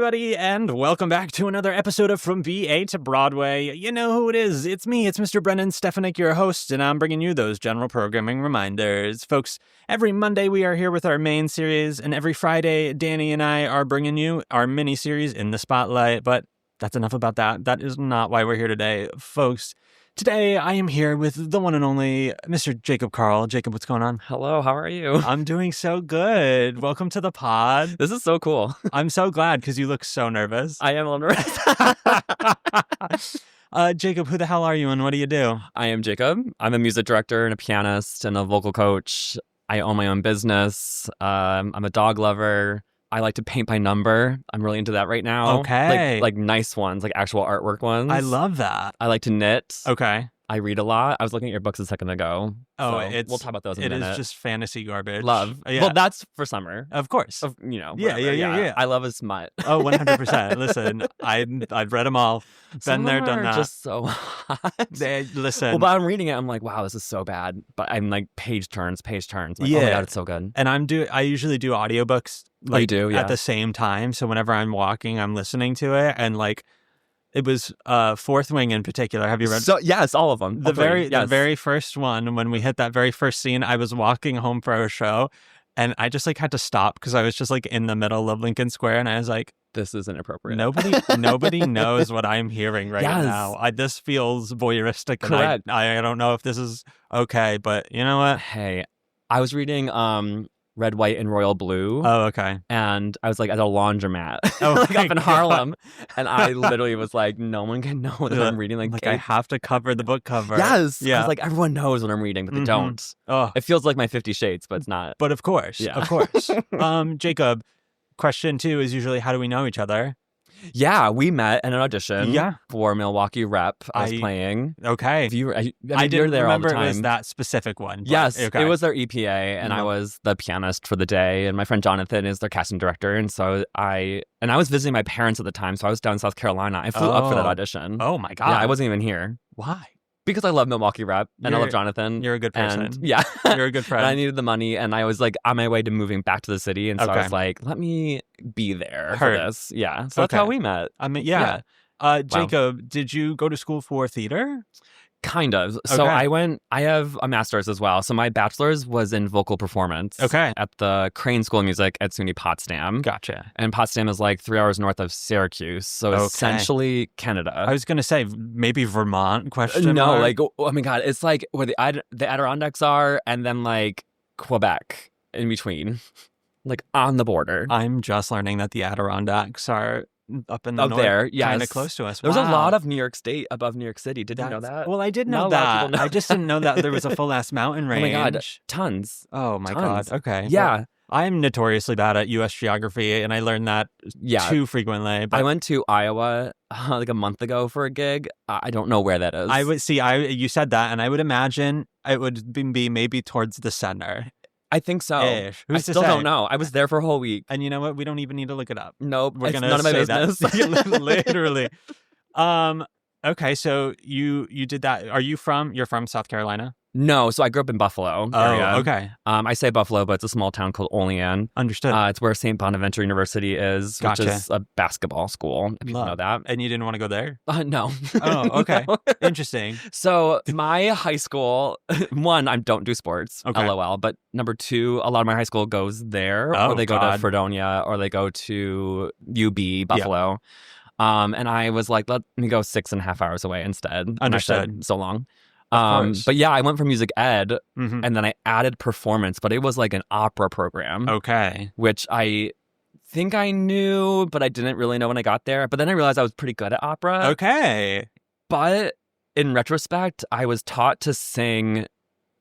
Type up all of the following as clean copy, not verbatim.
everybody, and welcome back to another episode of From VA to Broadway. You know who it is. It's me. It's Mr. Brennan, Stefanik, your host, and I'm bringing you those general programming reminders. Folks, every Monday we are here with our main series, and every Friday, Danny and I are bringing you our mini-series In the Spotlight. But that's enough about that. That is not why we're here today, folks. Today, I am here with the one and only Mr. Jacob Carll. Jacob, what's going on? Hello, how are you? I'm doing so good. Welcome to the pod. This is so cool. I'm so glad because you look so nervous. I am a little nervous. Jacob, who the hell are you and what do you do? I am Jacob. I'm a music director and a pianist and a vocal coach. I own my own business. I'm a dog lover. I like to paint by number. I'm really into that right now. Okay. Like nice ones, like actual artwork ones. I love that. I like to knit. Okay. I read a lot. I was looking at your books a second ago. Oh, so we'll talk about those in a minute. It is just fantasy garbage. Love. Yeah. Well, that's for summer. Of course. Yeah. I love a smut. Oh, 100%. Listen, I've read them all. Been there, done that. Just so hot. Listen. Well, but I'm reading it. I'm like, wow, this is so bad. But I'm like, page turns. I'm like, yeah. oh my God, it's so good. And I usually do audiobooks at the same time. So whenever I'm walking, I'm listening to it. And like, it was Fourth Wing in particular. Have you read? So yes, all of them. The very first one, when we hit that very first scene, I was walking home for our show. And I just like had to stop because I was just like in the middle of Lincoln Square. And I was like, this is inappropriate. Nobody knows what I'm hearing right now. This feels voyeuristic. Correct. And I don't know if this is okay, but you know what? Hey, I was reading Red, White, and Royal Blue. Oh, okay. And I was like at a laundromat, like up in Harlem. And I literally was like, no one can know that I'm reading. Like I have to cover the book cover. Yes. Yeah. Because like everyone knows what I'm reading, but they don't. Oh. It feels like my 50 Shades, but it's not. But of course. Yeah. Of course. Jacob, question 2 is usually how do we know each other? Yeah, we met at an audition for Milwaukee Rep. I was playing. Okay. I didn't there remember all the time. It was that specific one. Yes, okay. It was their EPA, and I was the pianist for the day, and my friend Jonathan is their casting director, and so I was visiting my parents at the time, so I was down in South Carolina. I flew up for that audition. Oh my God. Yeah, I wasn't even here. Why? Because I love Milwaukee Rep, and I love Jonathan. You're a good person. And, yeah. You're a good friend. And I needed the money, and I was like on my way to moving back to the city, and so I was like, let me be there for this. Yeah, so that's how we met. I mean, Jacob, did you go to school for theater? Kind of. So I have a master's as well. So my bachelor's was in vocal performance. Okay. At the Crane School of Music at SUNY Potsdam. Gotcha. And Potsdam is like 3 hours north of Syracuse. So essentially Canada. I was going to say maybe Vermont, question No, mark? like, oh my God. It's like where the Adirondacks are and then like Quebec in between. Like on the border. I'm just learning that the Adirondacks are up in the north, there, kind of close to us. There's a lot of New York State above New York City. Did you know that? Well, I did know that. I just didn't know that there was a full ass mountain range. Oh my God, tons. Oh my God. Okay. Yeah. Well, I'm notoriously bad at U.S. geography, and I learned that too frequently. But I went to Iowa like a month ago for a gig. I don't know where that is. You said that, and I would imagine it would be maybe towards the center. I think so. Ish. I still don't know. I was there for a whole week. And you know what? We don't even need to look it up. Nope. We're gonna none of my business. Literally. Okay, so you did that. You're from South Carolina? No, so I grew up in Buffalo area. Oh, okay. I say Buffalo, but it's a small town called Olean. Understood. It's where St. Bonaventure University is, which is a basketball school. If you know that. And you didn't want to go there? No. Oh, okay. No. Interesting. So my high school, one, I don't do sports, LOL. But number 2, a lot of my high school goes there, or they go to Fredonia, or they go to UB, Buffalo. Yeah. And I was like, let me go 6.5 hours away instead. Understood. So long. But yeah, I went for music ed and then I added performance, but it was like an opera program. Okay. Which I think I knew, but I didn't really know when I got there. But then I realized I was pretty good at opera. Okay. But in retrospect, I was taught to sing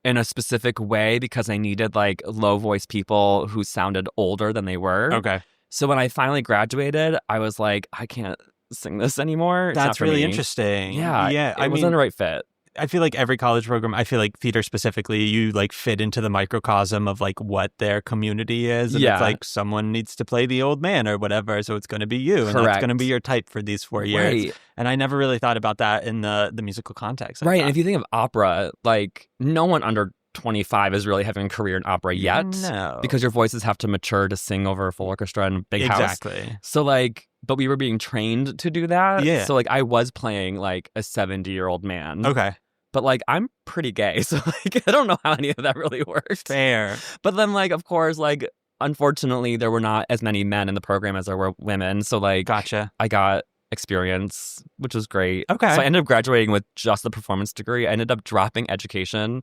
in a specific way because I needed like low voice people who sounded older than they were. Okay. So when I finally graduated, I was like, I can't sing this anymore. That's really interesting. Yeah. It wasn't the right fit. I feel like every college program, I feel like theater specifically, you like fit into the microcosm of like what their community is. And it's like someone needs to play the old man or whatever. So it's going to be you. And that's going to be your type for these 4 years. Right. And I never really thought about that in the musical context. Right. And if you think of opera, like no one under 25 is really having a career in opera yet. No. Because your voices have to mature to sing over a full orchestra and big house. Exactly. So like but we were being trained to do that. Yeah. So like I was playing like a 70-year-old man. Okay. But like I'm pretty gay, so like I don't know how any of that really worked. Fair. But then like of course like unfortunately there were not as many men in the program as there were women. So like Gotcha. I got experience, which was great. Okay. So I ended up graduating with just the performance degree. I ended up dropping education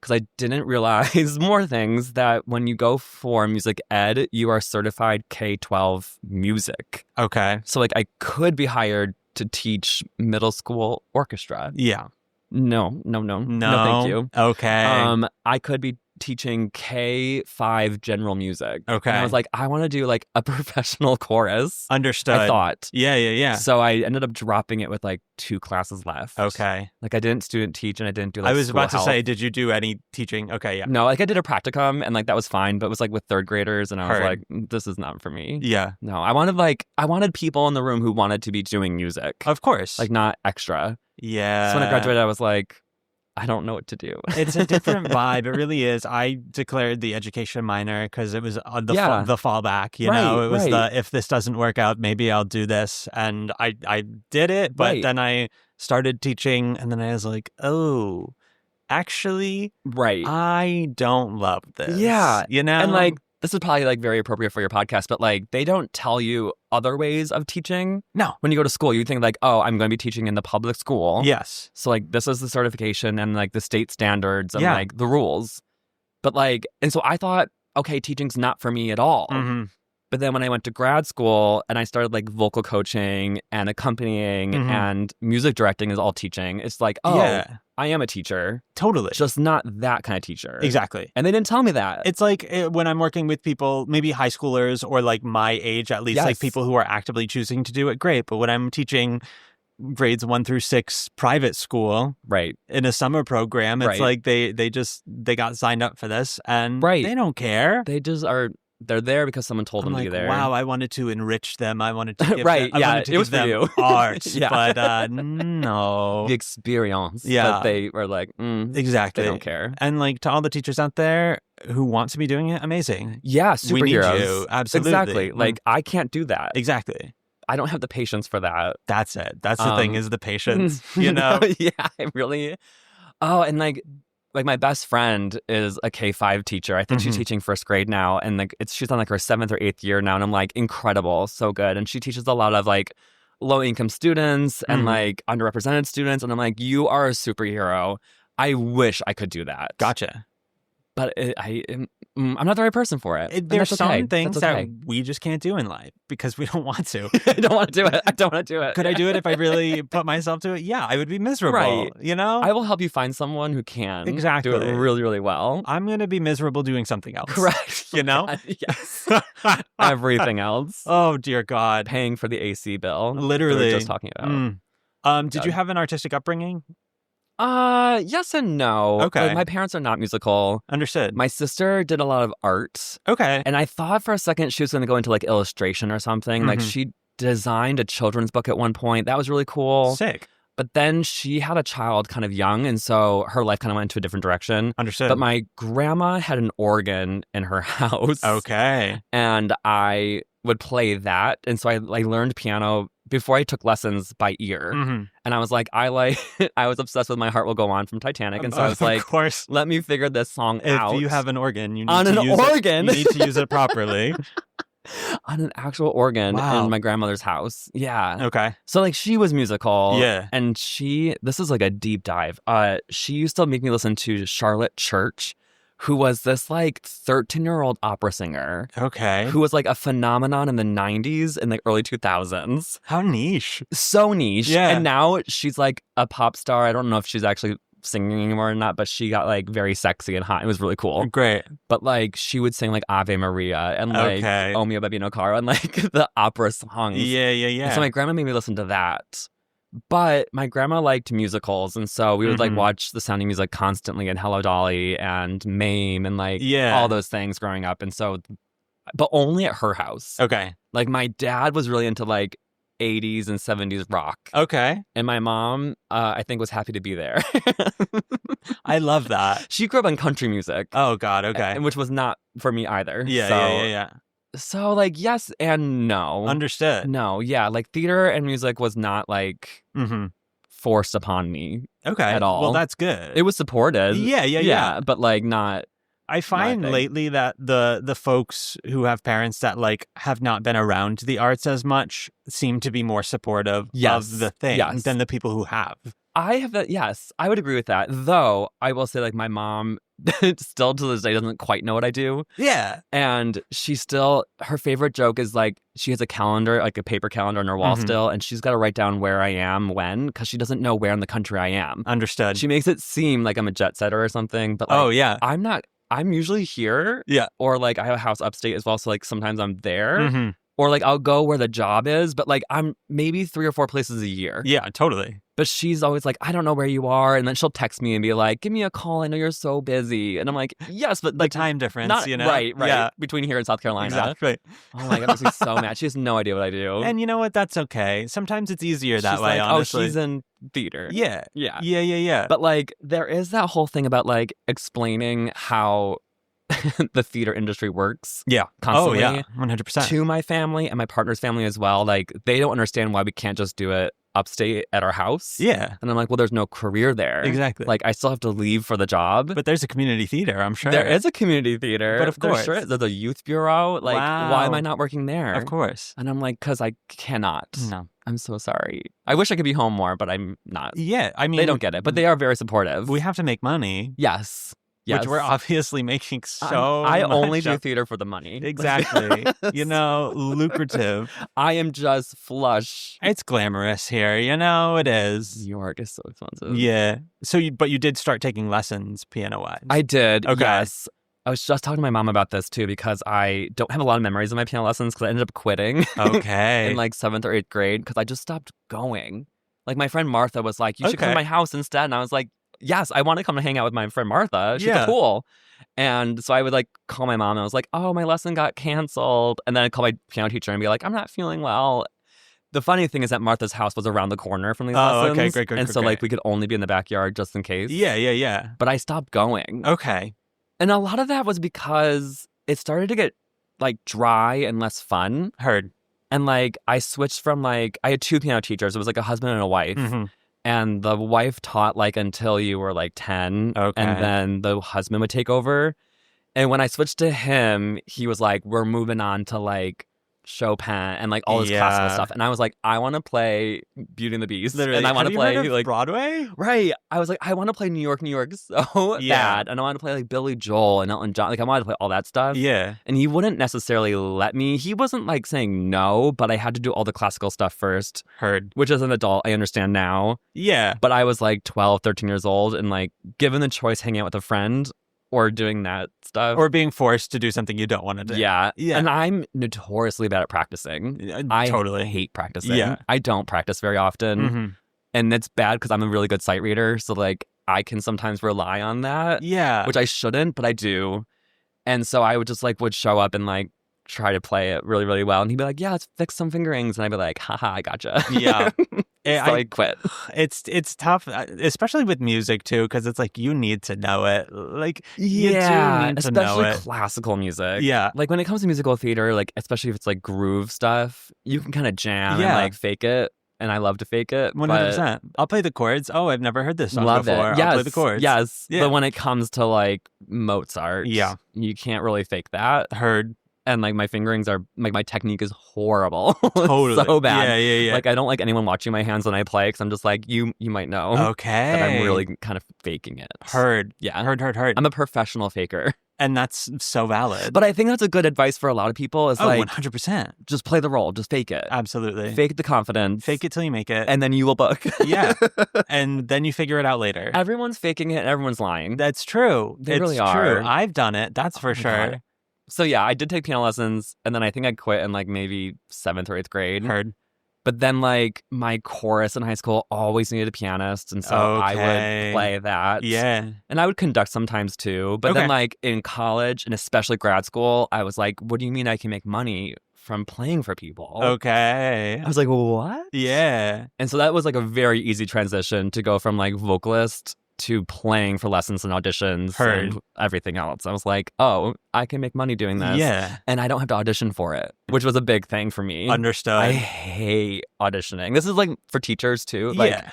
because I didn't realize more things, that when you go for music ed, you are certified K-12 music. Okay. So like I could be hired to teach middle school orchestra. Yeah. No, thank you. Okay. I could be teaching K-5 general music. Okay. And I was like, I want to do like a professional chorus. Understood. I thought. Yeah. So I ended up dropping it with like 2 classes left. Okay. Like I didn't student teach and I didn't do like I was about school to say, health. did you do any teaching? Okay, yeah. No, like I did a practicum and like that was fine, but it was like with 3rd graders and I was Heard. like, this is not for me. Yeah. No, I wanted people in the room who wanted to be doing music. Of course. Like not extra. Yeah. So when I graduated, I was like, I don't know what to do. It's a different vibe. It really is. I declared the education minor because it was the fallback. You know, it was if this doesn't work out, maybe I'll do this. And I did it, but then I started teaching, and then I was like, oh, actually, I don't love this. Yeah, you know, and like this is probably like very appropriate for your podcast, but like they don't tell you other ways of teaching. No. When you go to school, you think like, oh, I'm going to be teaching in the public school. Yes. So like this is the certification and like the state standards and like the rules. But like, and so I thought, okay, teaching's not for me at all. Mm-hmm. But then when I went to grad school and I started like vocal coaching and accompanying and music directing is all teaching, it's like, oh, I am a teacher. Totally. Just not that kind of teacher. Exactly. And they didn't tell me that. It's like when I'm working with people, maybe high schoolers or like my age, at least like people who are actively choosing to do it, great. But when I'm teaching grades 1 through 6 private school in a summer program, it's like they got signed up for this and they don't care. They just are. They're there because someone told them to be there. Wow, I wanted to enrich them. I wanted to give them, I wanted to give them art. But no. The experience. Yeah. But they were like, exactly. They don't care. And like to all the teachers out there who want to be doing it, amazing. Yeah, superheroes. We need you. Absolutely. Exactly. Like I can't do that. Exactly. I don't have the patience for that. That's it. That's the thing, is the patience, you know? Yeah, I really. Oh, and like my best friend is a K-5 teacher. I think she's teaching 1st grade now. And like she's on like her 7th or 8th year now. And I'm like, incredible. So good. And she teaches a lot of like low income students and like underrepresented students. And I'm like, you are a superhero. I wish I could do that. Gotcha. But I'm not the right person for it. There's some things that we just can't do in life because we don't want to. I don't want to do it. I don't want to do it. Could I do it if I really put myself to it? Yeah, I would be miserable. Right. You know? I will help you find someone who can do exactly it really, really well. I'm going to be miserable doing something else. Correct. You know? Yes. Everything else. Oh, dear God. Paying for the AC bill. Literally. We were just talking about. Did you have an artistic upbringing? Yes and no. Okay. Like, my parents are not musical. Understood. My sister did a lot of art. Okay. And I thought for a second she was going to go into like illustration or something. Like she designed a children's book at one point. That was really cool. Sick. But then she had a child kind of young, and so her life kind of went into a different direction. Understood. But my grandma had an organ in her house. Okay. And I would play that. And so I learned piano before I took lessons by ear. And I was like, I was obsessed with My Heart Will Go On from Titanic. And so I was like, of course, let me figure this song out. If you have an organ, you need on to an use organ. It. You need to use it properly. On an actual organ in my grandmother's house. Yeah. Okay. So like she was musical. Yeah. And this is like a deep dive. She used to make me listen to Charlotte Church, who was this like 13-year-old opera singer. Okay. Who was like a phenomenon in the 90s and the early 2000s. How niche. So niche. Yeah. And now she's like a pop star. I don't know if she's actually singing anymore or not, but she got like very sexy and hot. It was really cool. Great. But like she would sing like Ave Maria and like O Mio Babbino Caro and like the opera songs. Yeah. And so my grandma made me listen to that. But my grandma liked musicals, and so we would like watch The Sound of Music constantly and Hello Dolly and Mame and like all those things growing up. And so, but only at her house. Okay. Like my dad was really into like 80s and 70s rock. Okay. And my mom, I think, was happy to be there. I love that. She grew up on country music. Oh, God. Okay. Which was not for me either. Yeah. So, like, yes and no. Understood. No, yeah. Like, theater and music was not, like, forced upon me at all. Well, that's good. It was supported. Yeah. But, like, not... I find lately that the folks who have parents that, like, have not been around the arts as much seem to be more supportive of the thing than the people who have. Yes, I would agree with that. Though, I will say, like, my mom still to this day doesn't quite know what I do. Yeah. And her favorite joke is, like, she has a calendar, like a paper calendar on her wall still, and she's got to write down where I am when, because she doesn't know where in the country I am. Understood. She makes it seem like I'm a jet setter or something, but, like, I'm not. I'm usually here. Yeah. Or, like, I have a house upstate as well, so, like, sometimes I'm there. Or, like, I'll go where the job is, but, like, I'm maybe 3 or 4 places a year. Yeah, totally. But she's always like, I don't know where you are. And then she'll text me and be like, give me a call. I know you're so busy. And I'm like, yes, but, like, the time difference, you know? Right. Yeah. Between here and South Carolina. Exactly. Oh my God, that makes me so mad. She has no idea what I do. And you know what? That's okay. Sometimes it's easier that way, like, honestly. Oh, she's in theater. Yeah. Yeah. But, like, there is that whole thing about, like, explaining how the theater industry works. Yeah. Constantly. Oh, yeah. 100%. To my family and my partner's family as well. Like, they don't understand why we can't just do it upstate at our house. Yeah. And I'm like, well, there's no career there. Exactly. Like, I still have to leave for the job. But there's a community theater, I'm sure. There is a community theater. But of course. There's a youth bureau. Like, why am I not working there? Of course. And I'm like, because I cannot. No. I'm so sorry. I wish I could be home more, but I'm not. Yeah. I mean, they don't get it, but they are very supportive. We have to make money. Yes. Which we're obviously making so I only do theater for the money. Exactly. You know, lucrative. I am just flush. It's glamorous here. You know, it is. New York is so expensive. Yeah. But you did start taking lessons piano-wise. I did, okay. Yes. I was just talking to my mom about this, too, because I don't have a lot of memories of my piano lessons because I ended up quitting. Okay. in, like, 7th or 8th grade because I just stopped going. Like, my friend Martha was like, you should come to my house instead. And I was like, yes, I want to come to hang out with my friend Martha. She's cool. And so I would, like, call my mom and I was like, oh, my lesson got canceled. And then I'd call my piano teacher and be like, I'm not feeling well. The funny thing is that Martha's house was around the corner from these lessons. Okay, great. And so, like, we could only be in the backyard just in case. Yeah. But I stopped going. Okay. And a lot of that was because it started to get, like, dry and less fun. Heard. And, like, I switched from, like, I had 2 piano teachers. It was, like, a husband and a wife. And the wife taught, like, until you were, like, 10. Okay. And then the husband would take over. And when I switched to him, he was like, we're moving on to, like, Chopin and, like, all this classical stuff. And I was like, I want to play Beauty and the Beast. Literally. And I want to play, heard of like, Broadway? Right. I was like, I want to play New York so bad. And I want to play, like, Billy Joel and Elton John. Like, I wanted to play all that stuff. Yeah. And he wouldn't necessarily let me. He wasn't, like, saying no, but I had to do all the classical stuff first. Heard. Which as an adult, I understand now. Yeah. But I was, like, 12, 13 years old. And, like, given the choice hanging out with a friend or doing that stuff. Or being forced to do something you don't want to do. Yeah. And I'm notoriously bad at practicing. Totally. I hate practicing. Yeah. I don't practice very often. And it's bad because I'm a really good sight reader. So, like, I can sometimes rely on that. Yeah. Which I shouldn't, but I do. And so I would just, like, would show up and, like, try to play it really, really well. And he'd be like, yeah, let's fix some fingerings. And I'd be like, haha, I gotcha. Yeah. So I quit. It's tough, especially with music, too, because it's like you need to know it. Like, you do need to know it. Especially classical music. Yeah. Like, when it comes to musical theater, like, especially if it's, like, groove stuff, you can kind of jam and, like, fake it. And I love to fake it. 100%. I'll play the chords. Oh, I've never heard this song love before. It. Yes, I'll play the chords. Yes. Yeah. But when it comes to, like, Mozart, you can't really fake that. Heard. And, like, my fingerings are, like, my technique is horrible. Totally. So bad. Yeah. Like, I don't like anyone watching my hands when I play because I'm just like, you might know. Okay. That I'm really kind of faking it. Heard. Yeah. Heard. I'm a professional faker. And that's so valid. But I think that's a good advice for a lot of people is, like, 100%. Just play the role. Just fake it. Absolutely. Fake the confidence. Fake it till you make it. And then you will book. Yeah. And then you figure it out later. Everyone's faking it and everyone's lying. That's true. They really are. True. I've done it. That's for sure. God. So, yeah, I did take piano lessons, and then I think I quit in, like, maybe 7th or 8th grade. Heard. But then, like, my chorus in high school always needed a pianist, and so I would play that. Yeah. And I would conduct sometimes, too. But then, like, in college, and especially grad school, I was like, what do you mean I can make money from playing for people? Okay. I was like, what? Yeah. And so that was, like, a very easy transition to go from, like, vocalist to playing for lessons and auditions and everything else. I was like, oh, I can make money doing this. Yeah. And I don't have to audition for it, which was a big thing for me. Understood. I hate auditioning. This is like for teachers too. Like,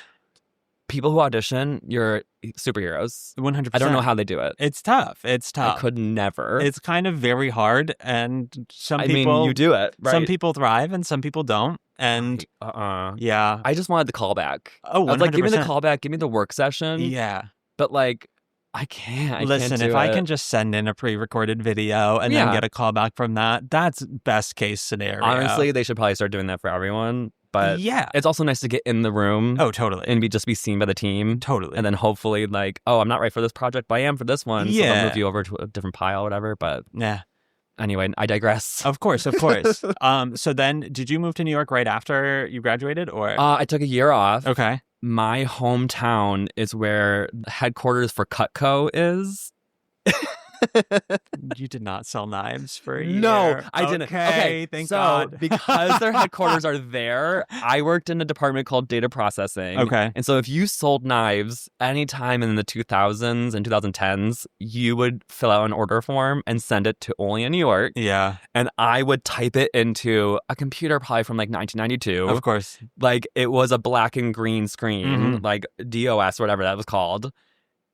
people who audition, you're superheroes. 100%. I don't know how they do it. It's tough. I could never. It's kind of very hard, and I mean, you do it, right? Some people thrive and some people don't. And yeah. I just wanted the callback. Oh, 100%. I was like, give me the callback, give me the work session. Yeah. But like, I can't. Listen, if I can just send in a pre-recorded video and then get a callback from that, that's best case scenario. Honestly, they should probably start doing that for everyone. But it's also nice to get in the room. Oh, totally. And just be seen by the team. Totally. And then hopefully like, oh, I'm not right for this project, but I am for this one. So they'll move you over to a different pile or whatever. But anyway, I digress. Of course. So then did you move to New York right after you graduated, or? I took a year off. Okay. My hometown is where the headquarters for Cutco is. You did not sell knives for a year. No, I didn't. Okay, thank God. Because their headquarters are there, I worked in a department called data processing. Okay. And so if you sold knives anytime in the 2000s and 2010s, you would fill out an order form and send it to Only in New York. Yeah. And I would type it into a computer probably from like 1992. Of course. Like it was a black and green screen, like DOS, whatever that was called.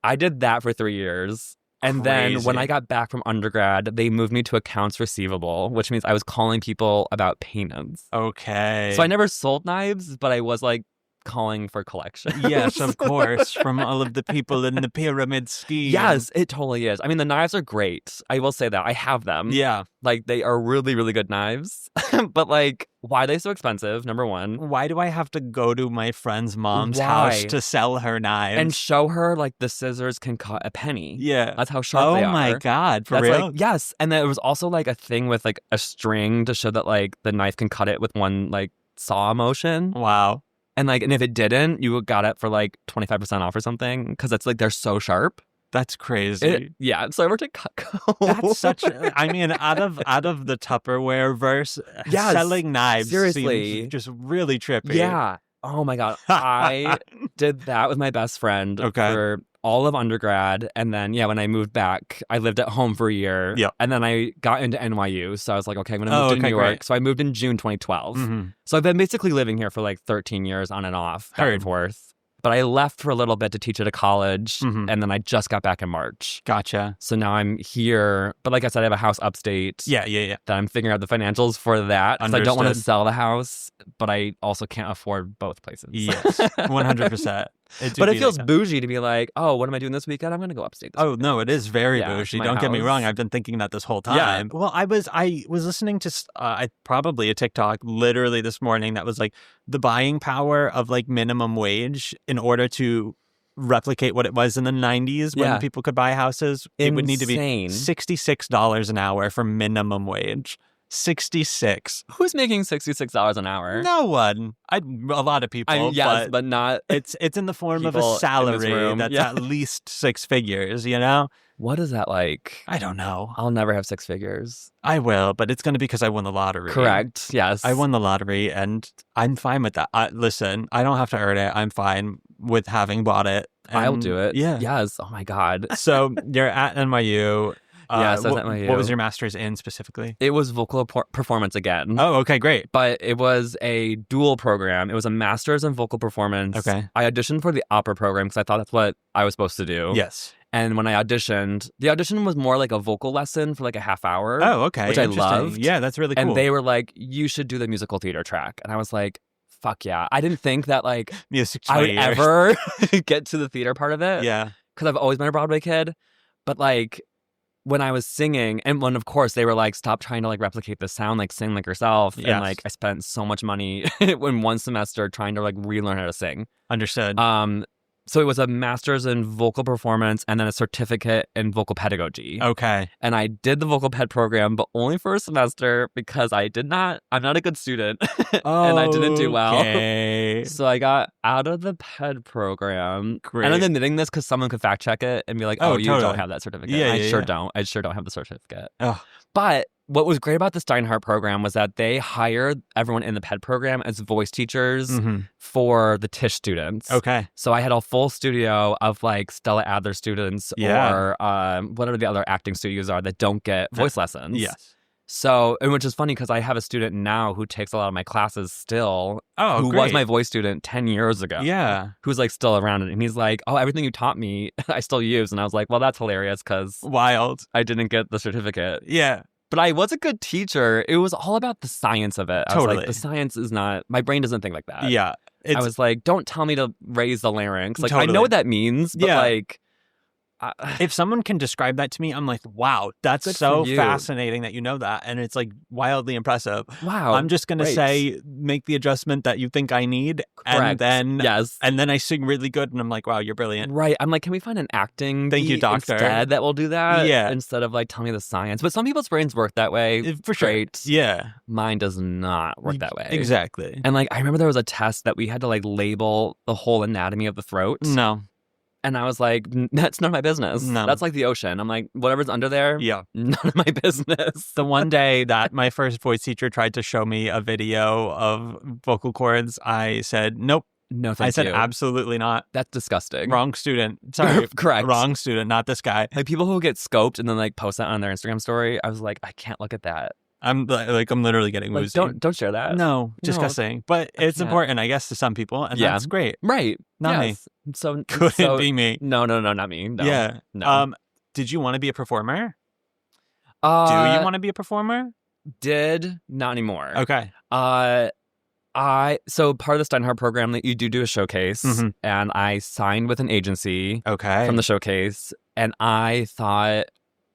I did that for 3 years. And then when I got back from undergrad, they moved me to accounts receivable, which means I was calling people about payments. Okay. So I never sold knives, but I was like calling for collection. Yes, of course. From all of the people in the pyramid scheme. Yes, it totally is. I mean, the knives are great. I will say that. I have them. Yeah. Like, they are really, really good knives. But, like, why are they so expensive? Number one. Why do I have to go to my friend's mom's house to sell her knives? And show her, like, the scissors can cut a penny. Yeah. That's how sharp they are. Oh, my God. For real? Like, yes. And then it was also, like, a thing with, like, a string to show that, like, the knife can cut it with one, like, saw motion. Wow. And, like, and if it didn't, you got it for, like, 25% off or something. Because it's, like, they're so sharp. That's crazy. So I worked at Cutco. That's such. I mean, out of the Tupperware verse, selling knives seems just really trippy. Yeah. Oh my God. I did that with my best friend for all of undergrad. And then, when I moved back, I lived at home for a year. Yep. And then I got into NYU. So I was like, okay, I'm going to move to New York. Great. So I moved in June 2012. Mm-hmm. So I've been basically living here for like 13 years on and off, back and forth. But I left for a little bit to teach at a college, and then I just got back in March. Gotcha. So now I'm here. But like I said, I have a house upstate. Yeah. That I'm figuring out the financials for that. Because I don't want to sell the house, but I also can't afford both places. Yes, 100%. But it feels bougie to be like, oh, what am I doing this weekend? I'm going to go upstate this weekend. No, it is very bougie. Don't get me wrong. I've been thinking that this whole time. Yeah. Well, I was listening to probably a TikTok literally this morning that was like the buying power of like minimum wage in order to replicate what it was in the 90s when people could buy houses. It would need to be $66 an hour for minimum wage. 66. Who's making $66 an hour? No one. A lot of people. But not. It's in the form of a salary that's at least six figures. You know. What is that like? I don't know. I'll never have six figures. I will, but it's going to be because I won the lottery. Correct. Yes. I won the lottery, and I'm fine with that. Listen, I don't have to earn it. I'm fine with having bought it. I'll do it. Yeah. Yes. Oh my God. So you're at NYU. Yes, at NYU. What was your master's in specifically? It was vocal performance again. Oh, okay, great. But it was a dual program. It was a master's in vocal performance. Okay. I auditioned for the opera program because I thought that's what I was supposed to do. Yes. And when I auditioned, the audition was more like a vocal lesson for like a half hour. Oh, okay. Which I loved. Yeah, that's really cool. And they were like, you should do the musical theater track. And I was like, fuck yeah. I didn't think that like I would ever get to the theater part of it. Yeah. Because I've always been a Broadway kid. But like when I was singing, and when of course they were like, stop trying to like replicate the sound, like sing like yourself. Yes. And like I spent so much money in one semester trying to like relearn how to sing. Understood. So it was a master's in vocal performance and then a certificate in vocal pedagogy. Okay. And I did the vocal ped program, but only for a semester because I'm not a good student and I didn't do well. Okay. So I got out of the ped program. Great. And I'm admitting this because someone could fact check it and be like, you totally. don't have that certificate. I sure don't have the certificate. Oh. But what was great about the Steinhardt program was that they hired everyone in the PED program as voice teachers for the Tisch students. Okay. So I had a full studio of like Stella Adler students or whatever the other acting studios are that don't get voice lessons. Yes. So, and which is funny because I have a student now who takes a lot of my classes still, who great. was my voice student 10 years ago. Yeah. Who's like still around. And he's like, oh, everything you taught me, I still use. And I was like, well, that's hilarious because wild. I didn't get the certificate. Yeah. But I was a good teacher. It was all about the science of it. I was like, the science is not, my brain doesn't think like that. Yeah. I was like, don't tell me to raise the larynx. Like, I know what that means, but like, if someone can describe that to me, I'm like, wow, that's so fascinating that you know that. And it's like wildly impressive. Wow. I'm just going to say, make the adjustment that you think I need. Correct. And then I sing really good. And I'm like, wow, you're brilliant. Right. I'm like, can we find an acting Thank you, doctor. instead that will do that? Yeah. Instead of like, tell me the science. But some people's brains work that way. For sure. Great. Yeah. Mine does not work that way. Exactly. And like, I remember there was a test that we had to like label the whole anatomy of the throat. No. And I was like, that's none of my business. No. That's like the ocean. I'm like, whatever's under there, none of my business. The one day that my first voice teacher tried to show me a video of vocal cords, I said, nope. No, thank you. I said, absolutely not. That's disgusting. Wrong student. Sorry. Correct. Wrong student, not this guy. Like people who get scoped and then like post that on their Instagram story, I was like, I can't look at that. I'm literally getting woozy. Don't share that. No, disgusting. But it's important, I guess, to some people, and that's great. Right. Not me. So couldn't be me. No, not me. No. Yeah. No. Did you want to be a performer? Do you want to be a performer? Not anymore. Okay. So part of the Steinhardt program that you do a showcase, and I signed with an agency. Okay. From the showcase, and I thought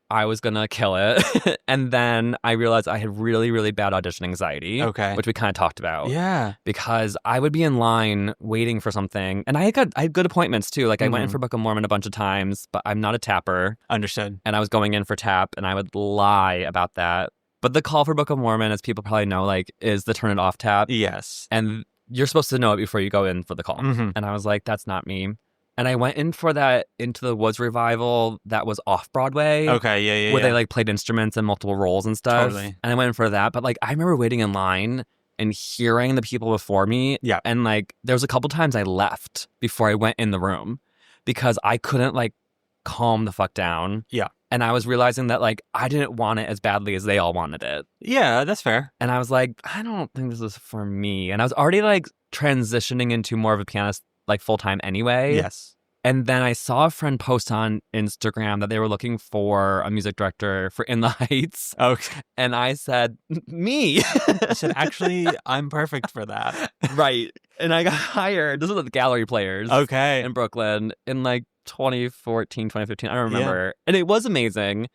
I was gonna kill it. And then I realized I had really, really bad audition anxiety. Okay. Which we kind of talked about. Yeah. Because I would be in line waiting for something. And I had good appointments too. Like I went in for Book of Mormon a bunch of times, but I'm not a tapper. Understood. And I was going in for tap and I would lie about that. But the call for Book of Mormon, as people probably know, like is the turn it off tap. Yes. And you're supposed to know it before you go in for the call. And I was like, that's not me. And I went in for that Into the Woods revival that was off Broadway. Okay, yeah. Where they like played instruments and multiple roles and stuff. Totally. And I went in for that. But like I remember waiting in line and hearing the people before me. Yeah. And like there was a couple times I left before I went in the room because I couldn't like calm the fuck down. Yeah. And I was realizing that like I didn't want it as badly as they all wanted it. Yeah, that's fair. And I was like, I don't think this is for me. And I was already like transitioning into more of a pianist like full time anyway. Yes. And then I saw a friend post on Instagram that they were looking for a music director for In the Heights. Okay. And I said, me. I said, actually, I'm perfect for that. Right. And I got hired. This was at the Gallery Players. Okay. In Brooklyn in like 2014, 2015. I don't remember. Yeah. And it was amazing.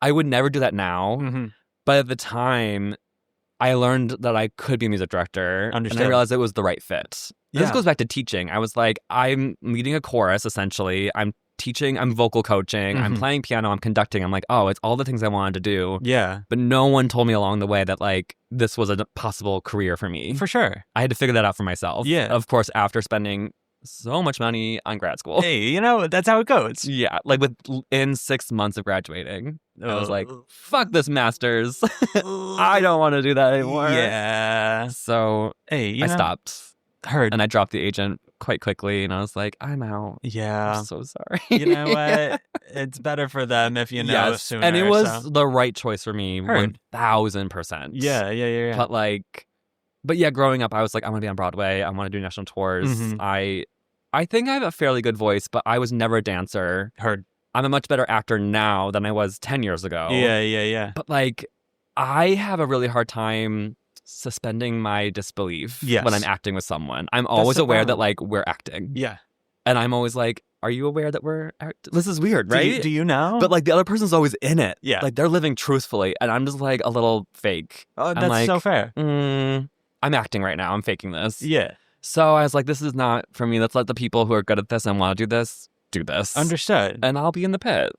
I would never do that now. But at the time, I learned that I could be a music director. Understood. And I realized it was the right fit. Yeah. This goes back to teaching. I was like, I'm leading a chorus, essentially. I'm teaching, I'm vocal coaching, I'm playing piano, I'm conducting. I'm like, oh, it's all the things I wanted to do. Yeah. But no one told me along the way that like this was a possible career for me. For sure. I had to figure that out for myself. Yeah. Of course, after spending so much money on grad school. Hey, that's how it goes. Yeah. Like within 6 months of graduating, I was like, fuck this master's. I don't want to do that anymore. Yeah. So I stopped. Heard. And I dropped the agent quite quickly and I was like, I'm out. Yeah. I'm so sorry. You know what? It's better for them if you know sooner. And it was the right choice for me. Heard. 1000%. Yeah. But yeah, growing up, I was like, I want to be on Broadway. I want to do national tours. I think I have a fairly good voice, but I was never a dancer. Heard. I'm a much better actor now than I was 10 years ago. Yeah. But like, I have a really hard time suspending my disbelief when I'm acting with someone. I'm always aware that like we're acting. Yeah. And I'm always like, are you aware that we're acting? This is weird, right? Do you know? But like the other person's always in it. Yeah. Like they're living truthfully. And I'm just like a little fake. Oh, that's like, so fair. I'm acting right now. I'm faking this. Yeah. So I was like, this is not for me. Let's let the people who are good at this and want to do this. Understood. And I'll be in the pit.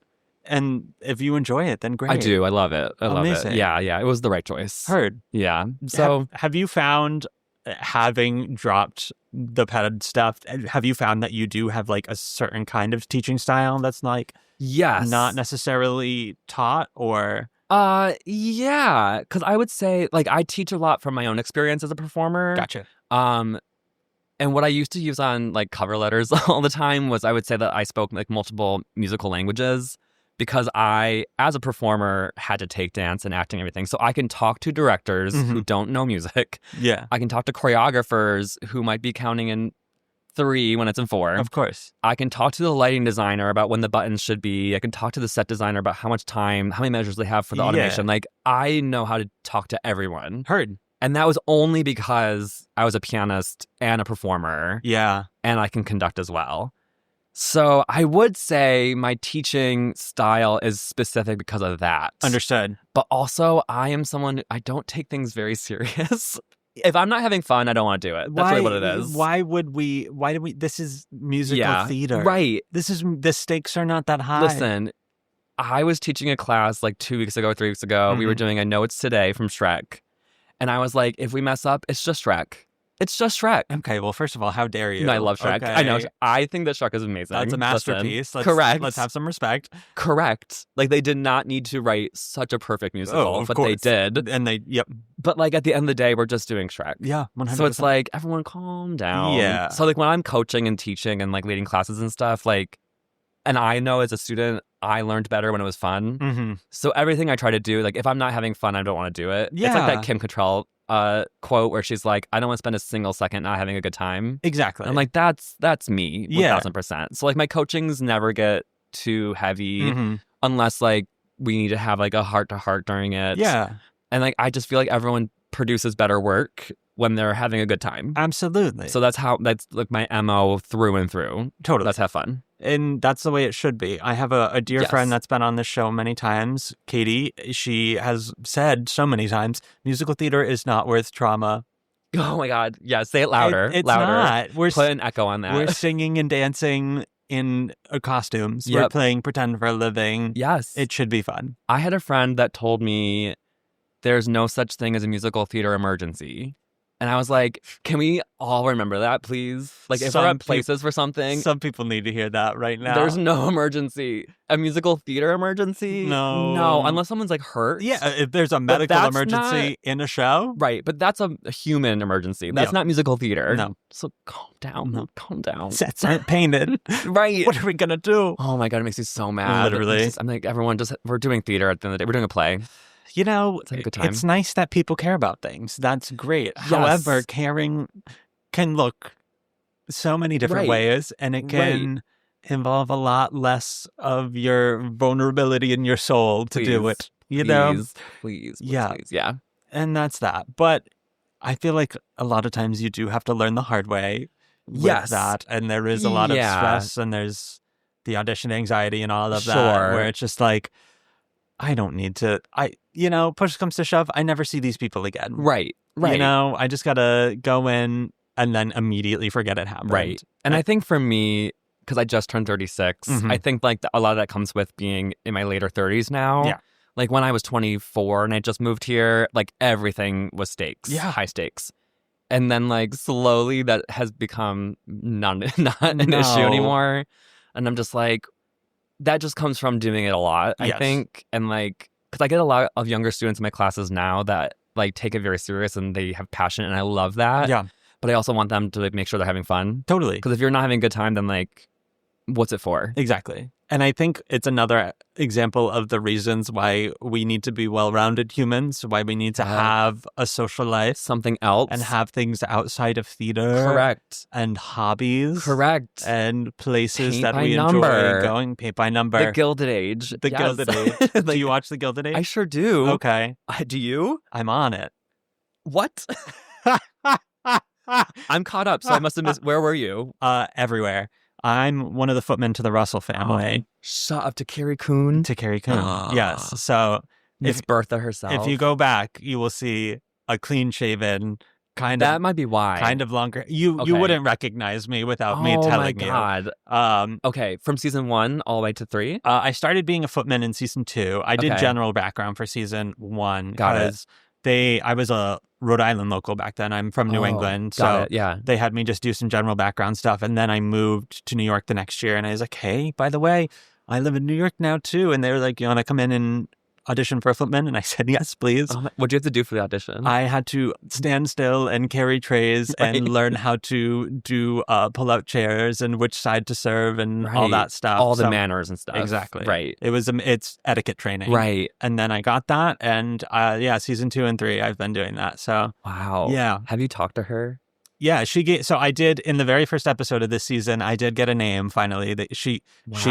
And if you enjoy it, then great. I do. I love it. I love it. Yeah. It was the right choice. Heard. Yeah. So have you found, having dropped the PED stuff, have you found that you do have like a certain kind of teaching style that's like not necessarily taught, or Yeah, because I would say, like, I teach a lot from my own experience as a performer. Gotcha. And what I used to use on, like, cover letters all the time was I would say that I spoke, like, multiple musical languages because I, as a performer, had to take dance and acting and everything. So I can talk to directors who don't know music. Yeah. I can talk to choreographers who might be counting in 3 when it's in 4. Of course. I can talk to the lighting designer about when the buttons should be. I can talk to the set designer about how much time, how many measures they have for the automation. Like, I know how to talk to everyone. Heard. And that was only because I was a pianist and a performer. Yeah. And I can conduct as well. So I would say my teaching style is specific because of that. Understood. But also, I am someone, I don't take things very serious. If I'm not having fun, I don't want to do it. That's really what it is. Why do we, this is musical theater. Right. The stakes are not that high. Listen, I was teaching a class like 2 weeks ago, 3 weeks ago. We were doing I Know It's Today from Shrek. And I was like, if we mess up, it's just Shrek. It's just Shrek. Okay, well, first of all, how dare you? No, I love Shrek. Okay. I know. I think that Shrek is amazing. That's a masterpiece. Correct. Let's have some respect. Correct. Like, they did not need to write such a perfect musical, but course. they did. And yep. But, like, at the end of the day, we're just doing Shrek. Yeah, 100%. So it's like, everyone calm down. Yeah. So, like, when I'm coaching and teaching and, like, leading classes and stuff, like, and I know as a student, I learned better when it was fun. Mm-hmm. So everything I try to do, like, if I'm not having fun, I don't want to do it. Yeah. It's like that Kim Cattrall quote where she's like, I don't want to spend a single second not having a good time. Exactly. And I'm like, that's me, 1000%. So, like, my coachings never get too heavy unless, like, we need to have, like, a heart-to-heart during it. Yeah. And, like, I just feel like everyone produces better work when they're having a good time. Absolutely. So that's like my MO through and through. Totally. Let's have fun. And that's the way it should be. I have a dear friend that's been on this show many times, Katie. She has said so many times, musical theater is not worth trauma. Oh my God. Yeah, say it louder. It's louder. not. Put an echo on that. We're singing and dancing in costumes. Yep. We're playing pretend for a living. Yes. It should be fun. I had a friend that told me there's no such thing as a musical theater emergency. And I was like, can we all remember that, please? Like, if we're at places for something. Some people need to hear that right now. There's no emergency. A musical theater emergency? No. No, unless someone's, like, hurt. Yeah, if there's a medical emergency in a show. Right, but that's a human emergency. That's not musical theater. No. So calm down. No. Calm down. Sets aren't painted. Right. What are we going to do? Oh, my God, it makes me so mad. Literally. I'm like, everyone we're doing theater at the end of the day. We're doing a play. You know, it's nice that people care about things. That's great. Yes. However, caring can look so many different ways, and it can involve a lot less of your vulnerability in your soul to do it. You know? Please. Yeah. Yeah. And that's that. But I feel like a lot of times you do have to learn the hard way with that. And there is a lot of stress, and there's the audition anxiety and all of that, where it's just like, I don't need to, push comes to shove, I never see these people again. Right. You know, I just gotta go in and then immediately forget it happened. Right. And I think for me, because I just turned 36, I think, like, a lot of that comes with being in my later 30s now. Yeah. Like, when I was 24 and I just moved here, like, everything was stakes. Yeah. High stakes. And then, like, slowly that has become not an issue anymore. And I'm just like, that just comes from doing it a lot, I think. And, like, because I get a lot of younger students in my classes now that, like, take it very serious and they have passion, and I love that. Yeah. But I also want them to, like, make sure they're having fun. Totally. Because if you're not having a good time, then, like, what's it for? Exactly. And I think it's another example of the reasons why we need to be well-rounded humans, why we need to have a social life. Something else. And have things outside of theater. Correct. And hobbies. Correct. And places Paint that by we number. enjoy going. Paint by number. The Gilded Age. The Gilded Age. Do you watch The Gilded Age? I sure do. Okay. Do you? I'm on it. What? I'm caught up, so I must have missed. Where were you? Everywhere. I'm one of the footmen to the Russell family. Shut up, to Carrie Coon. To Carrie Coon, yes. So it's Bertha herself. If you go back, you will see a clean-shaven, that might be why. Kind of longer. You wouldn't recognize me without me telling you. Oh my God. Okay, from season 1 all the way to 3? I started being a footman in season 2. I did general background for season 1. Got it. I was a Rhode Island local back then. I'm from New England. So they had me just do some general background stuff. And then I moved to New York the next year. And I was like, hey, by the way, I live in New York now too. And they were like, you want to come in and audition for a footman? And I said, yes, please. What'd you have to do for the audition? I had to stand still and carry trays and learn how to do pull-out chairs and which side to serve and all that stuff. All the manners and stuff. Exactly. Right. It's etiquette training. Right. And then I got that. And season 2 and 3, I've been doing that. So wow. Yeah. Have you talked to her? Yeah, so I did in the very first episode of this season. I did get a name finally. She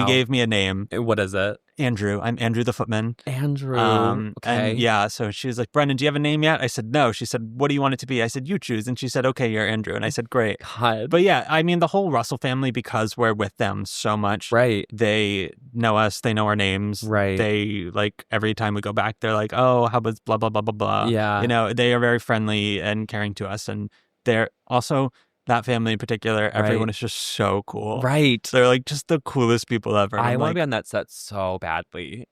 gave me a name. What is it? Andrew. I'm Andrew the Footman. Andrew. Okay. And so she was like, Brennan, do you have a name yet? I said no. She said, what do you want it to be? I said, you choose. And she said, okay, you're Andrew. And I said, great. God. But yeah, I mean, the whole Russell family, because we're with them so much. Right. They know us. They know our names. Right. They every time we go back, they're like, oh, how about blah blah blah blah blah. Yeah. They are very friendly and caring to us, and they're also. That family in particular, everyone is just so cool. Right. They're just the coolest people ever. I want to be on that set so badly.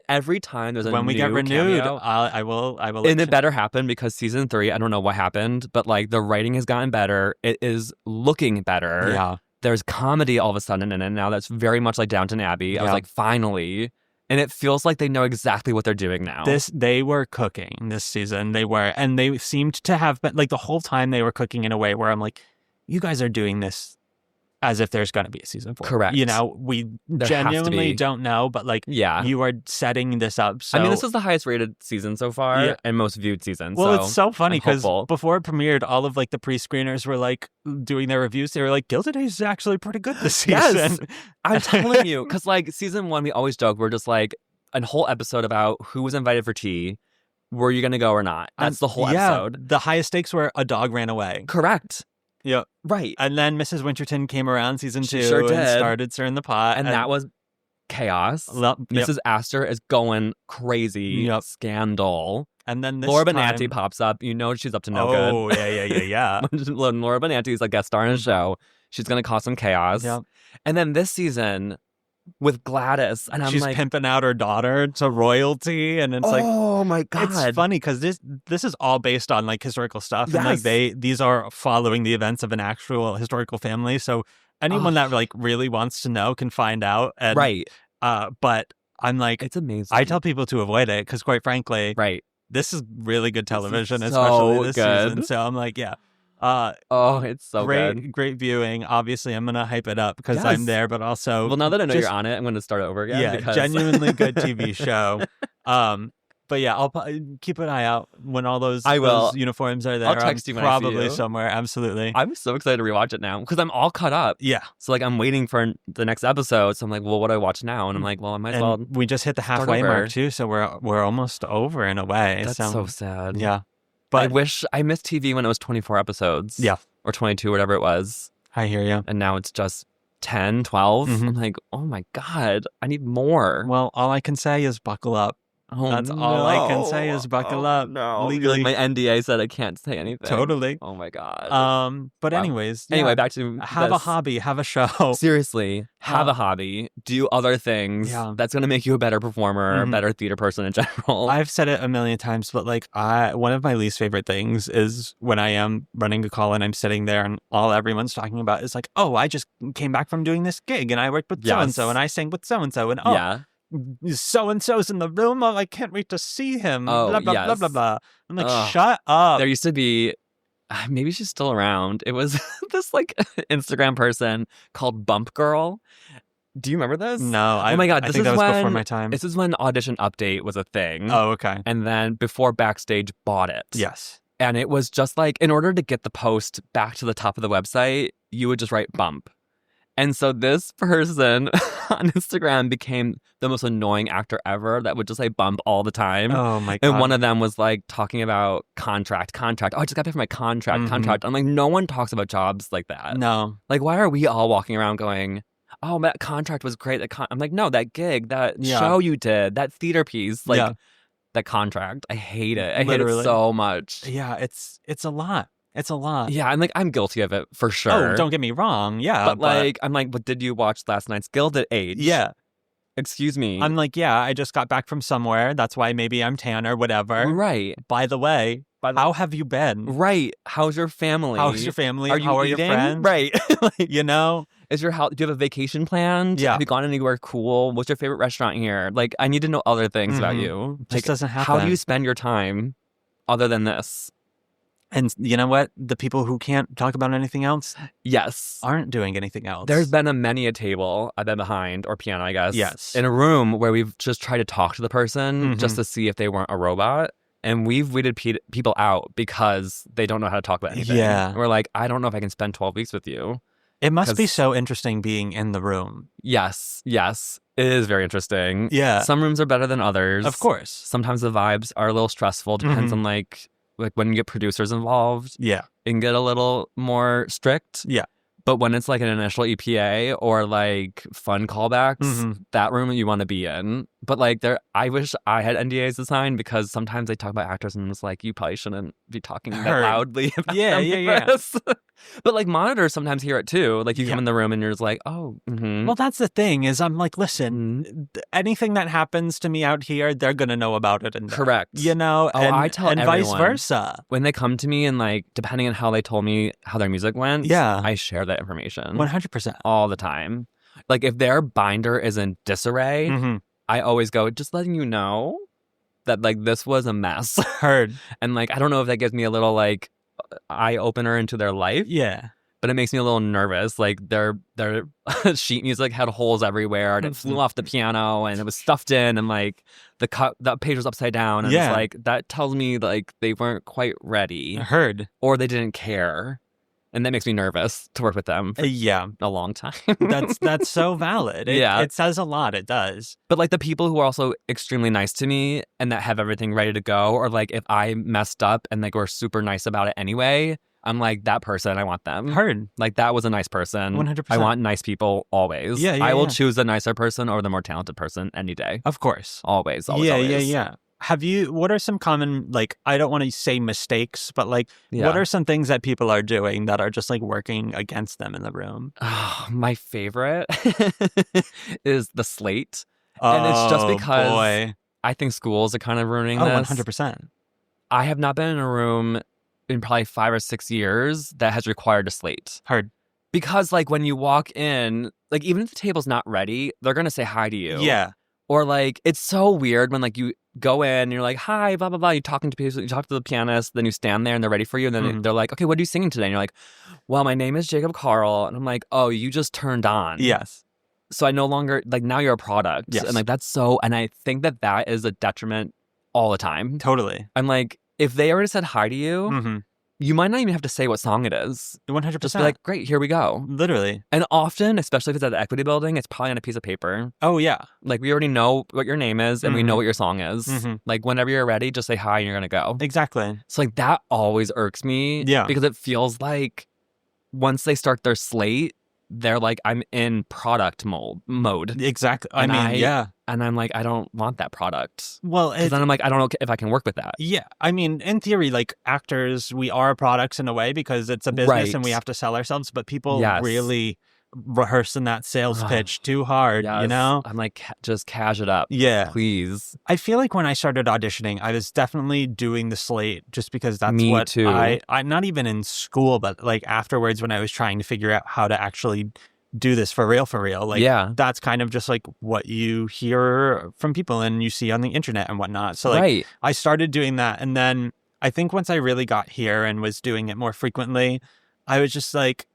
Every time there's when we get renewed, cameo, I will. And it better happen because season 3, I don't know what happened, but the writing has gotten better. It is looking better. Yeah. There's comedy all of a sudden, and now that's very much like Downton Abbey. I was like, finally. And it feels like they know exactly what they're doing now. They were cooking this season. And they seemed to have been the whole time they were cooking in a way where I'm like, you guys are doing this as if there's going to be a season 4. Correct. We there genuinely don't know, but you are setting this up. So I mean, this is the highest rated season so far and most viewed season. Well, it's so funny because before it premiered, all of the pre-screeners were doing their reviews. They were like, Gilded Age is actually pretty good this season. Yes, I'm telling you, because season 1, we always joke, we're just a whole episode about who was invited for tea. Were you going to go or not? That's the whole episode. The highest stakes were a dog ran away. Correct. Yeah. Right. And then Mrs. Winterton came around season 2 sure and started stirring the pot. And that was chaos. Mrs. Astor is going crazy. Yep. Scandal. And then this Laura Benanti pops up. You know she's up to no good. Oh, yeah. When Laura Benanti is a guest star in a show, she's going to cause some chaos. Yep. And then this season with Gladys, and she's pimping out her daughter to royalty, and it's oh my God, it's funny because this is all based on historical stuff, yes. and these are following the events of an actual historical family. So anyone that really wants to know can find out, and, right? But I'm it's amazing. I tell people to avoid it because, quite frankly, right, this is really good television, especially this good. season. So I'm yeah. It's so great, great viewing. Obviously, I'm gonna hype it up because I'm there, but also, well, now that I know you're on it, I'm gonna start over again. Yeah, genuinely good TV show. But yeah, I'll keep an eye out when all those uniforms are there. I'll text you when probably I see you. Somewhere. Absolutely. I'm so excited to rewatch it now because I'm all caught up. Yeah. So I'm waiting for the next episode. So I'm well, what do I watch now? And I'm well, I might as well. We just hit the halfway mark too, so we're almost over in a way. That's so sad. Yeah. But I missed TV when it was 24 episodes. Yeah. Or 22, whatever it was. I hear you. And now it's just 10, 12. Mm-hmm. I'm oh my God, I need more. Well, all I can say is buckle up. That's all I can say is buckle up. No. Legally. My NDA said I can't say anything. Totally. Oh my God. But anyways. Anyway, back to have a hobby, have a show. Seriously, have a hobby. Do other things. Yeah. That's going to make you a better performer, a better theater person in general. I've said it a million times, but one of my least favorite things is when I am running a call and I'm sitting there and all everyone's talking about is oh, I just came back from doing this gig and I worked with so-and-so and I sang with so-and-so and so-and-so's in the room. Oh, I can't wait to see him. Blah, blah, blah, blah, blah. I'm shut up. There used to be, maybe she's still around. It was this Instagram person called Bump Girl. Do you remember this? No. Oh my God. I think that was before my time. This is when Audition Update was a thing. Oh, okay. And then before Backstage bought it. Yes. And it was just in order to get the post back to the top of the website, you would just write bump. And so this person on Instagram became the most annoying actor ever that would just say bump all the time. Oh my God. And one of them was talking about contract. Oh, I just got paid for my contract. I'm no one talks about jobs like that. No. Why are we all walking around going, oh, that contract was great. I'm no, that gig, that show you did, that theater piece, that contract. I hate it. I hate it so much. Yeah, it's a lot. It's a lot. Yeah, I'm guilty of it for sure. Oh, don't get me wrong. Yeah. But I'm but did you watch last night's Gilded Age? Yeah. Excuse me. I'm yeah, I just got back from somewhere. That's why maybe I'm tan or whatever. Right. By the way, How have you been? Right. How's your family? How are How are your friends? Right. Like, you know? Do you have a vacation planned? Yeah. Have you gone anywhere cool? What's your favorite restaurant here? Like, I need to know other things about you. It just doesn't happen. How do you spend your time other than this? And you know what? The people who can't talk about anything else aren't doing anything else. There's been many a table I've been behind, or piano, I guess. Yes. In a room where we've just tried to talk to the person just to see if they weren't a robot. And we've weeded people out because they don't know how to talk about anything. Yeah. We're like, I don't know if I can spend 12 weeks with you. It must be so interesting being in the room. Yes. It is very interesting. Yeah. Some rooms are better than others. Of course. Sometimes the vibes are a little stressful. Depends on like when you get producers involved. Yeah. It can get a little more strict. Yeah. But when it's like an initial EPA or like fun callbacks, that room you want to be in. But like I wish I had NDAs to sign because sometimes they talk about actors and it's like, you probably shouldn't be talking that loudly about Yeah. But like monitors sometimes hear it too. Like you come in the room and you're just like, oh. Well, that's the thing is I'm like, listen, anything that happens to me out here, they're going to know about it. Correct. You know? Oh, I tell and everyone, vice versa. When they come to me and like, depending on how they told me how their music went, I share that information. 100%. All the time. Like if their binder is in disarray, I always go, just letting you know that like this was a mess. Heard. And like, I don't know if that gives me a little like eye opener into their life. Yeah. But it makes me a little nervous. Like their sheet music had holes everywhere and it flew off the piano and it was stuffed in and like the page was upside down. And it's like, that tells me like they weren't quite ready. Heard. Or they didn't care. And that makes me nervous to work with them for a long time. That's so valid. It says a lot. It does. But like the people who are also extremely nice to me and that have everything ready to go, or like if I messed up and like were super nice about it anyway, I'm like, that person, I want them. Heard. Like that was a nice person. 100%. I want nice people always. I will choose the nicer person or the more talented person any day. Of course. Always. Yeah. What are some common, like, I don't want to say mistakes, but like, what are some things that people are doing that are just like working against them in the room? Oh, my favorite is the slate. And it's just because I think schools are kind of ruining this. 100%. I have not been in a room in probably 5 or 6 years that has required a slate. Heard. Because like when you walk in, like even if the table's not ready, they're going to say hi to you. Yeah. Or like, it's so weird when like you go in and you're like, hi, blah, blah, blah. You're talking to people, you talk to the pianist, then you stand there and they're ready for you. And then they're like, okay, what are you singing today? And you're like, well, my name is Jacob Carll. And I'm like, oh, you just turned on. Yes. So I no longer, like now you're a product. Yes. And like, that's so, and I think that is a detriment all the time. Totally. I'm like, if they already said hi to you, you might not even have to say what song it is. 100%. Just be like, great, here we go. Literally. And often, especially if it's at the Equity Building, it's probably on a piece of paper. Oh, yeah. Like, we already know what your name is and we know what your song is. Like, whenever you're ready, just say hi and you're going to go. Exactly. So, like, that always irks me. Yeah. Because it feels like once they start their slate, they're like, I'm in product mode. Exactly. And yeah. And I'm like, I don't want that product. Well, because then I'm like, I don't know if I can work with that. Yeah. I mean, in theory, like actors, we are products in a way because it's a business and we have to sell ourselves. But people really rehearsing that sales pitch too hard, you know? I'm like, just cash it up. Yeah. Please. I feel like when I started auditioning, I was definitely doing the slate just because that's Me what too. I'm not even in school, but like afterwards when I was trying to figure out how to actually do this for real, like that's kind of just like what you hear from people and you see on the internet and whatnot. So like I started doing that. And then I think once I really got here and was doing it more frequently, I was just like,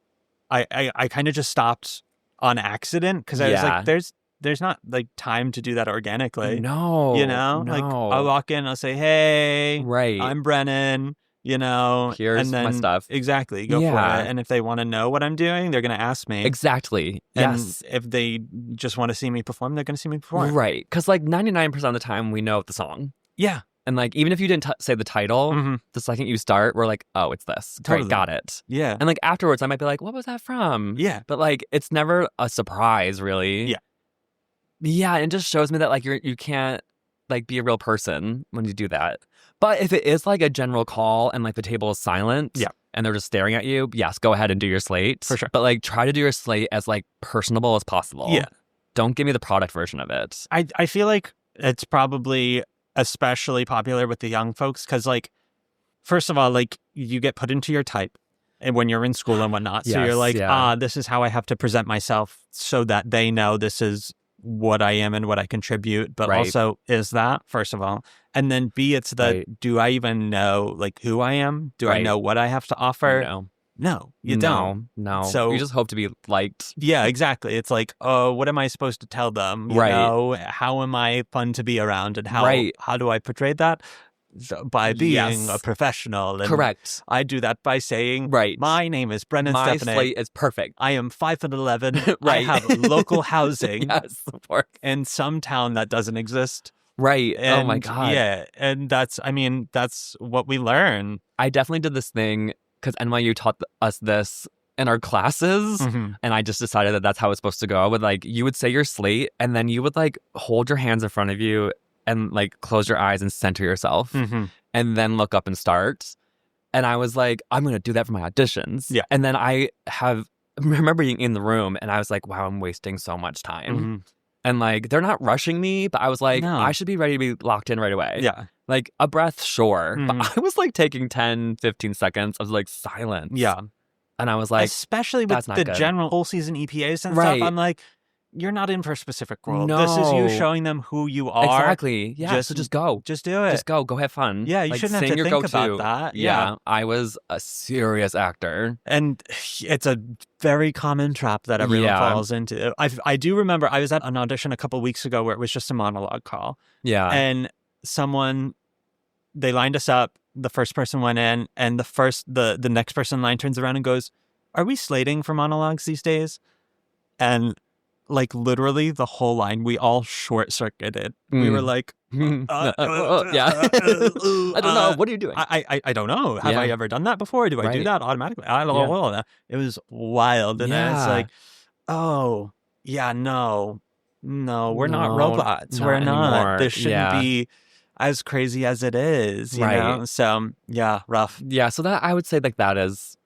I kind of just stopped on accident because I was like, there's not like time to do that organically. No. You know? No. Like I'll walk in, I'll say, hey, right. I'm Brennan, you know. Here's and then, my stuff. Exactly. Go for it. And if they want to know what I'm doing, they're going to ask me. Exactly. And yes. if they just want to see me perform, they're going to see me perform. Right. Because like 99% of the time we know the song. Yeah. And like, even if you didn't say the title, the second you start, we're like, oh, it's this. Totally. Great, got it. Yeah. And like afterwards, I might be like, what was that from? Yeah. But like, it's never a surprise, really. Yeah. Yeah. And it just shows me that like you can't like be a real person when you do that. But if it is like a general call and like the table is silent and they're just staring at you, yes, go ahead and do your slate. For sure. But like try to do your slate as like personable as possible. Yeah. Don't give me the product version of it. I feel like it's probably especially popular with the young folks because like first of all, like, you get put into your type and when you're in school and whatnot. So you're like, this is how I have to present myself so that they know this is what I am and what I contribute. But also, is that, first of all? And then B, it's the, do I even know, like, who I am? Do I know what I have to offer? No, you don't. No. So you just hope to be liked. Yeah, exactly. It's like, oh, what am I supposed to tell them? You know, how am I fun to be around? And how do I portray that? By being a professional. And correct. I do that by saying, my name is Brennan Stefanik. My slate is perfect. I am 5'11". I have local housing of course. in some town that doesn't exist. Right. And, oh my God. Yeah. And that's what we learn. I definitely did this thing because NYU taught us this in our classes. And I just decided that that's how it's supposed to go. Like, you would say your slate and then you would like hold your hands in front of you and like close your eyes and center yourself and then look up and start. And I was like, I'm going to do that for my auditions. Yeah. And then I remember being in the room and I was like, wow, I'm wasting so much time. And like, they're not rushing me, but I was like, I should be ready to be locked in right away. Yeah. Like a breath, sure. But I was like taking 10, 15 seconds of like silence. Yeah. And I was like, especially with the general whole season EPAs and stuff, I'm like, you're not in for a specific role. No. This is you showing them who you are. Exactly. Yeah. So just go. Just do it. Just go. Go have fun. Yeah. You like, shouldn't have to think about that. Yeah. I was a serious actor. And it's a very common trap that everyone falls into. I do remember I was at an audition a couple weeks ago where it was just a monologue call. Yeah. And they lined us up. The first person went in and the next person in line turns around and goes, "Are we slating for monologues these days?" And like literally the whole line, we all short-circuited. We were like, I don't know. What are you doing? I don't know. Have I ever done that before? Do I do that automatically? I don't know. It was wild. And then it's like, oh, yeah, no, we're not robots. We're not. Anymore. This shouldn't be as crazy as it is, you know? So, yeah, rough. Yeah, so that I would say like that is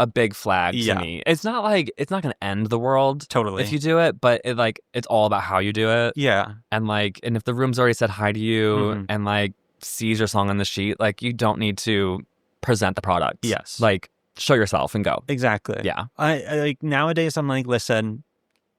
a big flag to me. It's not going to end the world totally if you do it, but it's all about how you do it. Yeah. And if the room's already said hi to you and like sees your song on the sheet, like you don't need to present the product. Yes. Like show yourself and go. Exactly. Yeah. I like nowadays I'm like, listen,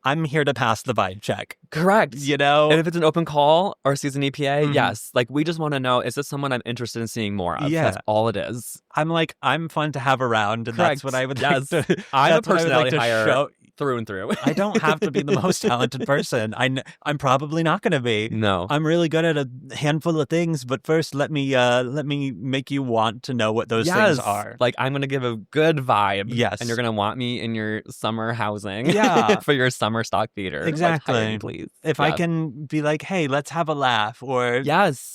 I'm here to pass the vibe check. Correct. You know? And if it's an open call or season EPA, yes. Like, we just want to know, is this someone I'm interested in seeing more of? Yeah. That's all it is. I'm fun to have around, and that's what I would like to... I'm a personality hire through and through. I don't have to be the most talented person. I'm probably not going to be. No. I'm really good at a handful of things, but first let me make you want to know what those things are. Like, I'm going to give a good vibe. Yes. And you're going to want me in your summer housing. Yeah. For your summer stock theater. Exactly. Like, hey, please. If I can be like, hey, let's have a laugh, or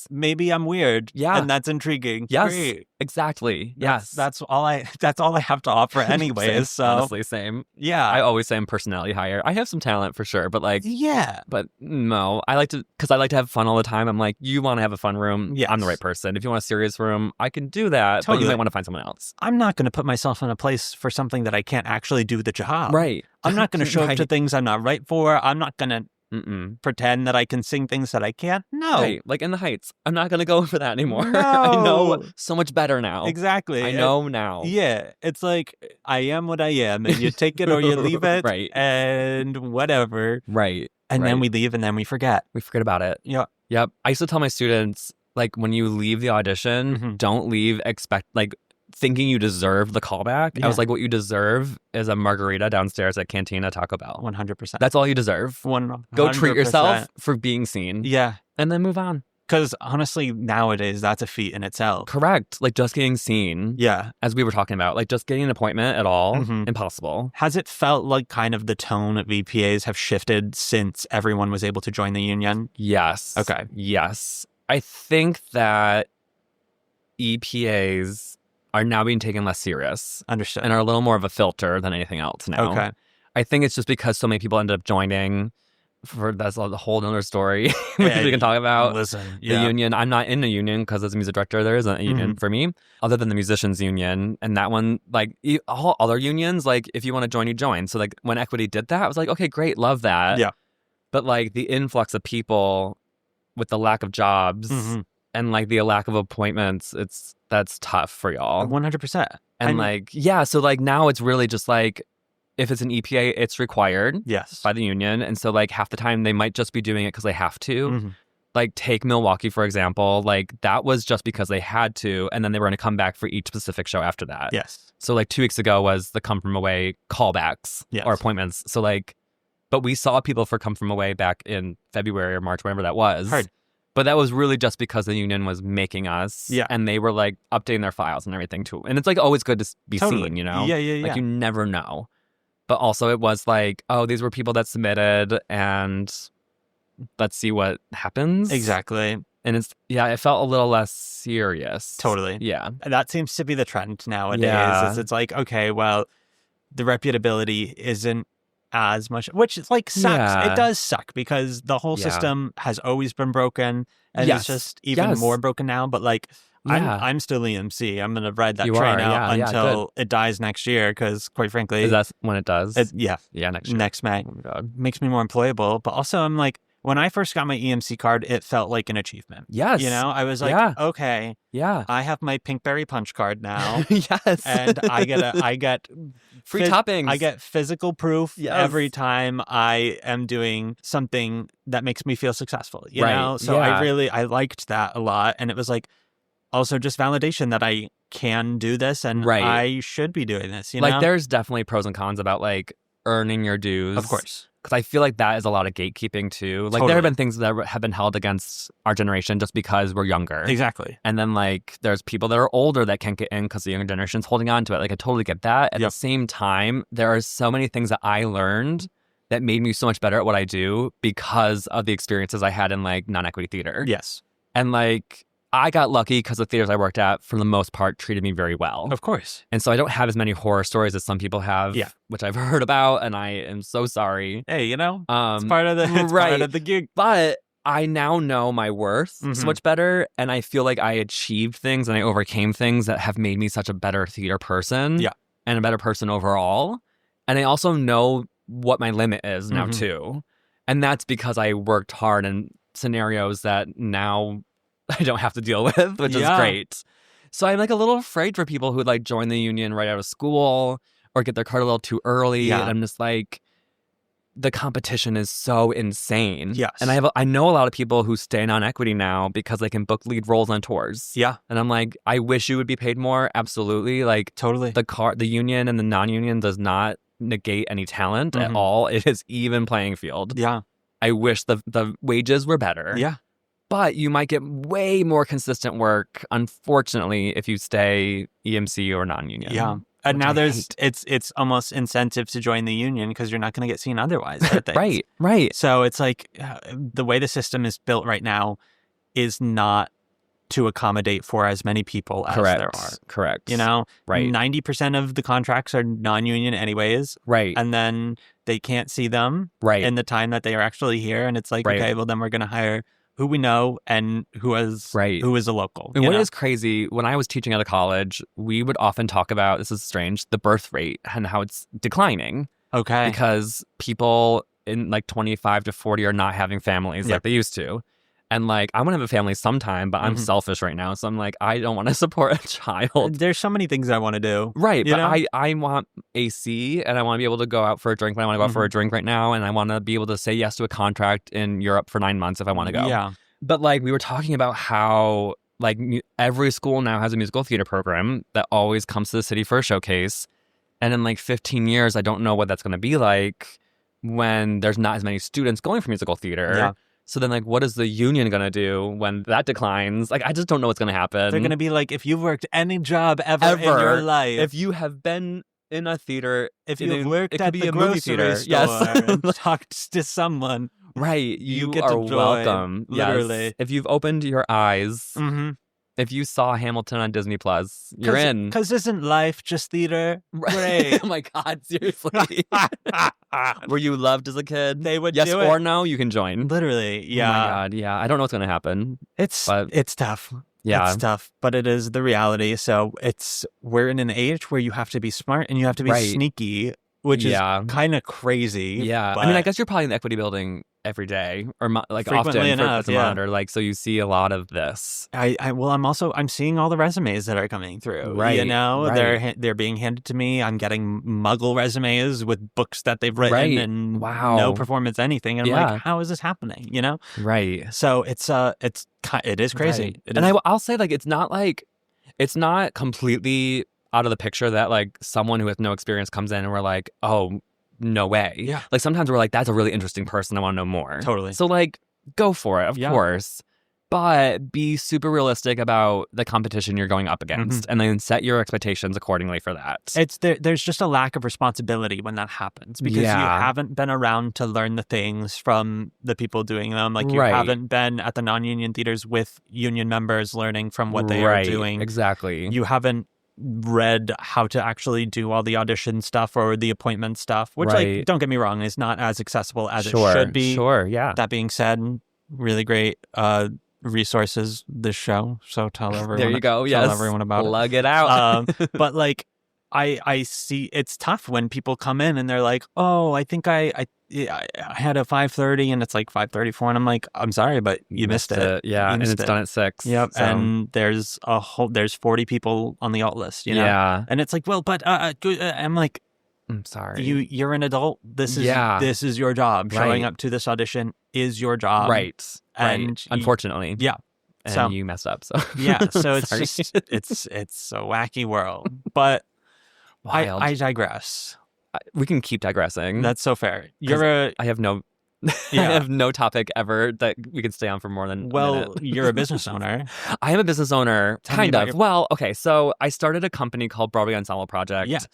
maybe I'm weird. Yeah. And that's intriguing. Yes. Great. Exactly. That's all I have to offer anyways. So honestly, same. Yeah. I always say I'm personality hire. I have some talent for sure, but but no, I like to have fun all the time. I'm like, you want to have a fun room? Yes. I'm the right person. If you want a serious room, I can do that, totally. But you might want to find someone else. I'm not going to put myself in a place for something that I can't actually do the job. Right. I'm not going to show up to things I'm not right for. I'm not going to pretend that I can sing things that I can't. No. Right. Like In the Heights. I'm not going to go for that anymore. No. I know so much better now. Exactly. I know now. Yeah. It's like, I am what I am, and you take it or you leave it. Right. And whatever. Right. And then we leave and then we forget. We forget about it. Yeah. Yep. I used to tell my students, like, when you leave the audition, don't leave thinking you deserve the callback. Yeah. I was like, what you deserve is a margarita downstairs at Cantina Taco Bell. 100%. That's all you deserve. 100%. Go treat yourself for being seen. Yeah. And then move on. Because honestly, nowadays, that's a feat in itself. Correct. Like, just getting seen. Yeah. As we were talking about. Like, just getting an appointment at all. Impossible. Has it felt like kind of the tone of EPAs have shifted since everyone was able to join the union? Yes. Okay. Yes. I think that EPAs are now being taken less serious. Understood. And are a little more of a filter than anything else now. Okay. I think it's just because so many people ended up joining. That's a whole other story we can talk about. Listen, the union. I'm not in a union because as a music director, there isn't a union for me other than the musicians union. And that one, like all other unions, like if you want to join, you join. So like when Equity did that, I was like, okay, great, love that. Yeah. But like the influx of people with the lack of jobs and like the lack of appointments, that's tough for y'all. 100%. And like, yeah, so like now it's really just like, if it's an EPA, it's required by the union. And so like half the time they might just be doing it because they have to. Mm-hmm. Like take Milwaukee, for example, like that was just because they had to. And then they were going to come back for each specific show after that. Yes. So like 2 weeks ago was the Come From Away callbacks or appointments. So like, but we saw people for Come From Away back in February or March, whenever that was. Heard. But that was really just because the union was making us. Yeah. And they were like updating their files and everything too. And it's like always good to be seen, you know? Yeah. Like you never know. But also it was like, oh, these were people that submitted and let's see what happens. Exactly. And it felt a little less serious. Totally. Yeah. That seems to be the trend nowadays. Yeah. It's like, okay, well, the reputability isn't as much, which is like sucks. Yeah. It does suck because the whole system has always been broken and it's just even more broken now. But like, I'm still EMC. I'm going to ride that train out until it dies next year because, quite frankly... Is that when it does? Yeah, next year. Next May. Oh my God. Makes me more employable. But also, I'm like, when I first got my EMC card, it felt like an achievement. Yes. You know, I was like, okay, I have my Pinkberry Punch card now. Yes. And I get free toppings. I get physical proof every time I am doing something that makes me feel successful. You know? So I liked that a lot. And it was like, also just validation that I can do this and I should be doing this, you know? Like, there's definitely pros and cons about, like, earning your dues. Of course. Because I feel like that is a lot of gatekeeping, too. Like, there have been things that have been held against our generation just because we're younger. Exactly. And then, like, there's people that are older that can't get in because the younger generation's holding on to it. Like, I totally get that. At the same time, there are so many things that I learned that made me so much better at what I do because of the experiences I had in, like, non-equity theater. Yes. And, like... I got lucky because the theaters I worked at, for the most part, treated me very well. Of course. And so I don't have as many horror stories as some people have, which I've heard about, and I am so sorry. Hey, you know, it's part of the gig. But I now know my worth so much better, and I feel like I achieved things and I overcame things that have made me such a better theater person and a better person overall. And I also know what my limit is now, too. And that's because I worked hard in scenarios that now... I don't have to deal with, which is great. So I'm like a little afraid for people who like join the union right out of school or get their card a little too early. And I'm just like, the competition is so insane. Yes. And I know a lot of people who stay on equity now because they can book lead roles on tours. Yeah. And I'm like, I wish you would be paid more. Absolutely. Like totally. The union and the non-union does not negate any talent at all. It is even playing field. Yeah. I wish the wages were better. Yeah. But you might get way more consistent work, unfortunately, if you stay EMC or non-union. Yeah. And now it's almost incentive to join the union because you're not going to get seen otherwise. Right. So it's like the way the system is built right now is not to accommodate for as many people as there are. Correct. You know? Right. 90% of the contracts are non-union anyways. Right. And then they can't see them in the time that they are actually here. And it's like, okay, well, then we're going to hire who we know and who is a local. And what is crazy, when I was teaching at a college, we would often talk about, this is strange, the birth rate and how it's declining. Okay. Because people in like 25 to 40 are not having families like they used to. And like, I want to have a family sometime, but I'm selfish right now. So I'm like, I don't want to support a child. There's so many things I want to do. Right. But I want AC and I want to be able to go out for a drink when I want to go out for a drink right now. And I want to be able to say yes to a contract in Europe for 9 months if I want to go. Yeah. But like, we were talking about how like every school now has a musical theater program that always comes to the city for a showcase. And in like 15 years, I don't know what that's going to be like when there's not as many students going for musical theater. Yeah. So then, like, what is the union going to do when that declines? Like, I just don't know what's going to happen. They're going to be like, if you've worked any job ever in your life. If you have been in a theater. If you've worked at the grocery store and talked to someone. Right. You get are to join, welcome. Literally. Yes. If you've opened your eyes. If you saw Hamilton on Disney Plus, you're in. Because isn't life just theater? Right. Oh my God, seriously. Were you loved as a kid? They would yes do it. Or no, you can join. Literally, yeah. Oh my God, yeah. I don't know what's going to happen. It's tough. Yeah. It's tough, but it is the reality. So we're in an age where you have to be smart and you have to be sneaky, which is kind of crazy. Yeah. But... I mean, I guess you're probably in the equity building every day or like Frequently often enough, for the monitor. Like, so you see a lot of this. I'm seeing all the resumes that are coming through. Right. You know, right. they're being handed to me. I'm getting Muggle resumes with books that they've written Right. and Wow. no performance anything. And I'm Yeah. like, how is this happening? You know? Right. So it is crazy. Right. It and is. I'll say, like, it's not completely out of the picture that like someone who has no experience comes in and we're like, oh, no way. Yeah. Like sometimes we're like, that's a really interesting person. I want to know more. Totally. So like, go for it, of course. But be super realistic about the competition you're going up against, and then set your expectations accordingly for that. There's just a lack of responsibility when that happens because you haven't been around to learn the things from the people doing them. Like you haven't been at the non-union theaters with union members learning from what they are doing. Exactly. You haven't read how to actually do all the audition stuff or the appointment stuff, which like, don't get me wrong, is not as accessible as it should be. Sure, yeah. That being said, really great resources, this show. So tell everyone. There you go. Tell everyone about Plug it out. But like, I see it's tough when people come in and they're like, oh, I think I had a 5:30 and it's like 5:34 and I'm like, I'm sorry, but you missed it. Yeah, and it's done at 6. Yep. So. And there's 40 people on the alt list, you know? Yeah. And it's like, well, but I'm like, I'm sorry. You're an adult. This is your job. Showing up to this audition is your job. Right. And unfortunately. Yeah. And so you messed up. So yeah. So it's just it's a wacky world. But wild. I digress. We can keep digressing. That's so fair. I have no I have no topic ever that we could stay on for more than a minute. You're a business owner. I am a business owner, kind of. Well, okay, so I started a company called Broadway Ensemble Project. Yes.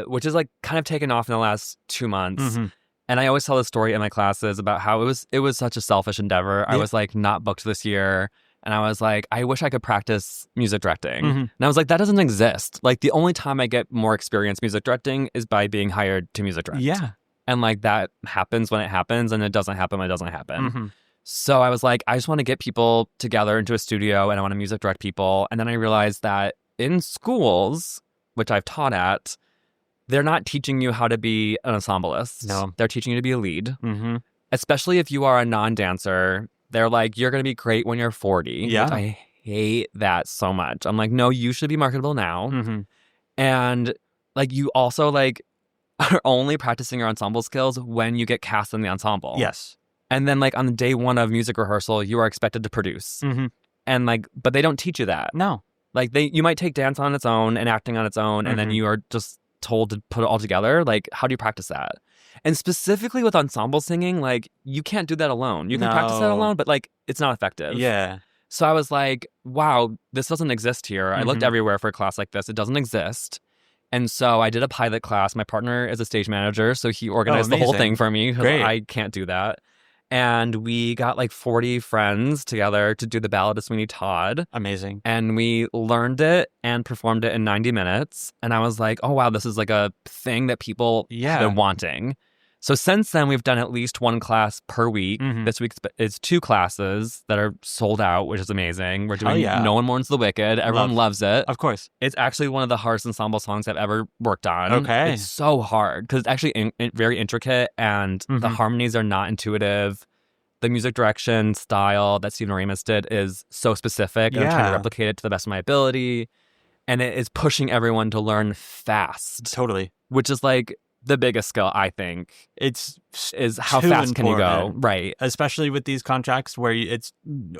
Which is like kind of taken off in the last 2 months. Mm-hmm. And I always tell this story in my classes about how it was such a selfish endeavor. I was like not booked this year. And I was like, I wish I could practice music directing. And I was like, that doesn't exist. Like the only time I get more experience music directing is by being hired to music direct. Yeah. And like that happens when it happens and it doesn't happen when it doesn't happen. So I was like, I just want to get people together into a studio and I want to music direct people. And then I realized that in schools, which I've taught at, they're not teaching you how to be an ensemblist. No. They're teaching you to be a lead. Especially if you are a non-dancer. They're like, you're going to be great when you're 40. Yeah. Which I hate that so much. I'm like, no, you should be marketable now. And like, you also like are only practicing your ensemble skills when you get cast in the ensemble. Yes. And then like on the day one of music rehearsal, you are expected to produce. And like, but they don't teach you that. No. Like you might take dance on its own and acting on its own, and then you are just told to put it all together. Like, how do you practice that? And specifically with ensemble singing, like you can't do that alone. You can practice that alone, but like it's not effective. Yeah. So I was like, wow, this doesn't exist here. I looked everywhere for a class like this. It doesn't exist. And so I did a pilot class. My partner is a stage manager, so he organized the whole thing for me because I can't do that. And we got like 40 friends together to do the Ballad of Sweeney Todd. Amazing. And we learned it and performed it in 90 minutes. And I was like, oh, wow, this is like a thing that people have been wanting. So since then, we've done at least one class per week. This week it's 2 classes that are sold out, which is amazing. We're doing No One Mourns the Wicked. Everyone loves it. Of course. It's actually one of the hardest ensemble songs I've ever worked on. Okay. It's so hard because it's actually very intricate and the harmonies are not intuitive. The music direction style that Stephen Ramis did is so specific. And I'm trying to replicate it to the best of my ability. And it is pushing everyone to learn fast. Totally. Which is like the biggest skill, I think. Is how fast can you go? Right. Especially with these contracts where it's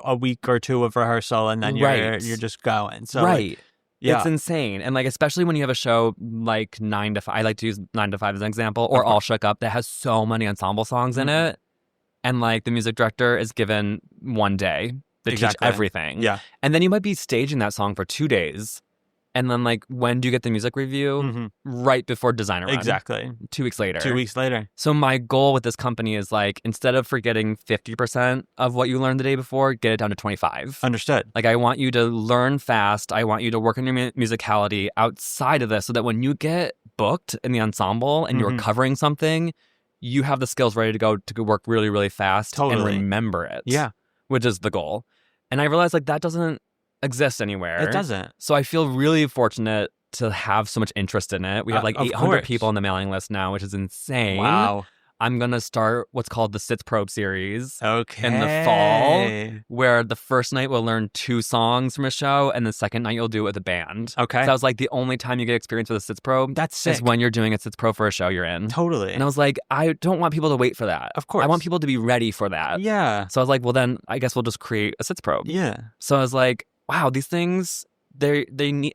a week or 2 of rehearsal and then you're just going. So like, It's insane. And like, especially when you have a show like 9 to 5, I like to use 9 to 5 as an example, or All Shook Up that has so many ensemble songs in it. And like the music director is given 1 day to teach everything. Yeah. And then you might be staging that song for 2 days. And then like, when do you get the music review? Right before designer run. Exactly. 2 weeks later. 2 weeks later. So my goal with this company is like, instead of forgetting 50% of what you learned the day before, get it down to 25. Understood. Like I want you to learn fast. I want you to work on your musicality outside of this so that when you get booked in the ensemble and you're covering something, you have the skills ready to go to work really, really fast and remember it. Yeah. Which is the goal. And I realized like that doesn't exist anywhere. It doesn't. So I feel really fortunate to have so much interest in it. We have like 800 people on the mailing list now, which is insane. Wow. I'm going to start what's called the Sitz Probe series Okay. in the fall, where the first night we'll learn 2 songs from a show, and the second night you'll do it with a band. Okay. So that was like the only time you get experience with a Sitz Probe. That's sick. Is when you're doing a Sitz Probe for a show you're in. Totally. And I was like, I don't want people to wait for that. Of course. I want people to be ready for that. Yeah. So I was like, well, then I guess we'll just create a Sitz Probe. Yeah. So I was like, wow, these things, they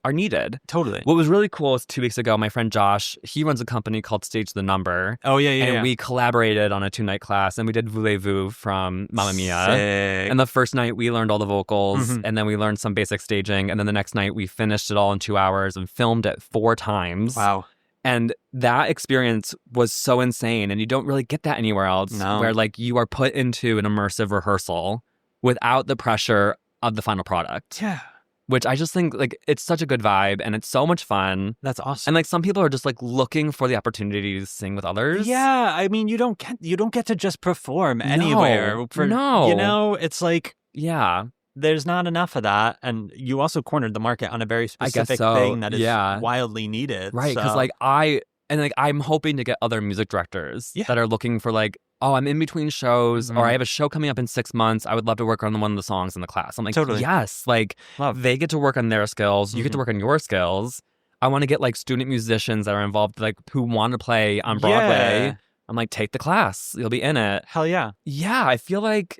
are needed. Totally. What was really cool is 2 weeks ago, my friend Josh, he runs a company called Stage the Number. Oh, yeah. And we collaborated on a 2-night class, and we did Voulez-Vous from Mamma Mia. Sick. And the first night we learned all the vocals, and then we learned some basic staging, and then the next night we finished it all in 2 hours and filmed it 4 times. Wow. And that experience was so insane, and you don't really get that anywhere else. No. Where like you are put into an immersive rehearsal without the pressure of the final product. Yeah. Which I just think like it's such a good vibe, and it's so much fun. That's awesome. And like some people are just like looking for the opportunity to sing with others. Yeah, I mean, you don't get to just perform anywhere. No. You know, it's like, yeah, there's not enough of that, and you also cornered the market on a very specific thing that is wildly needed. Right, because so. like I'm hoping to get other music directors that are looking for like, oh, I'm in between shows, or I have a show coming up in 6 months. I would love to work on one of the songs in the class. I'm like, totally. Yes, like they get to work on their skills. You get to work on your skills. I want to get like student musicians that are involved, like who want to play on Broadway. Yeah. I'm like, take the class. You'll be in it. Hell yeah. Yeah, I feel like,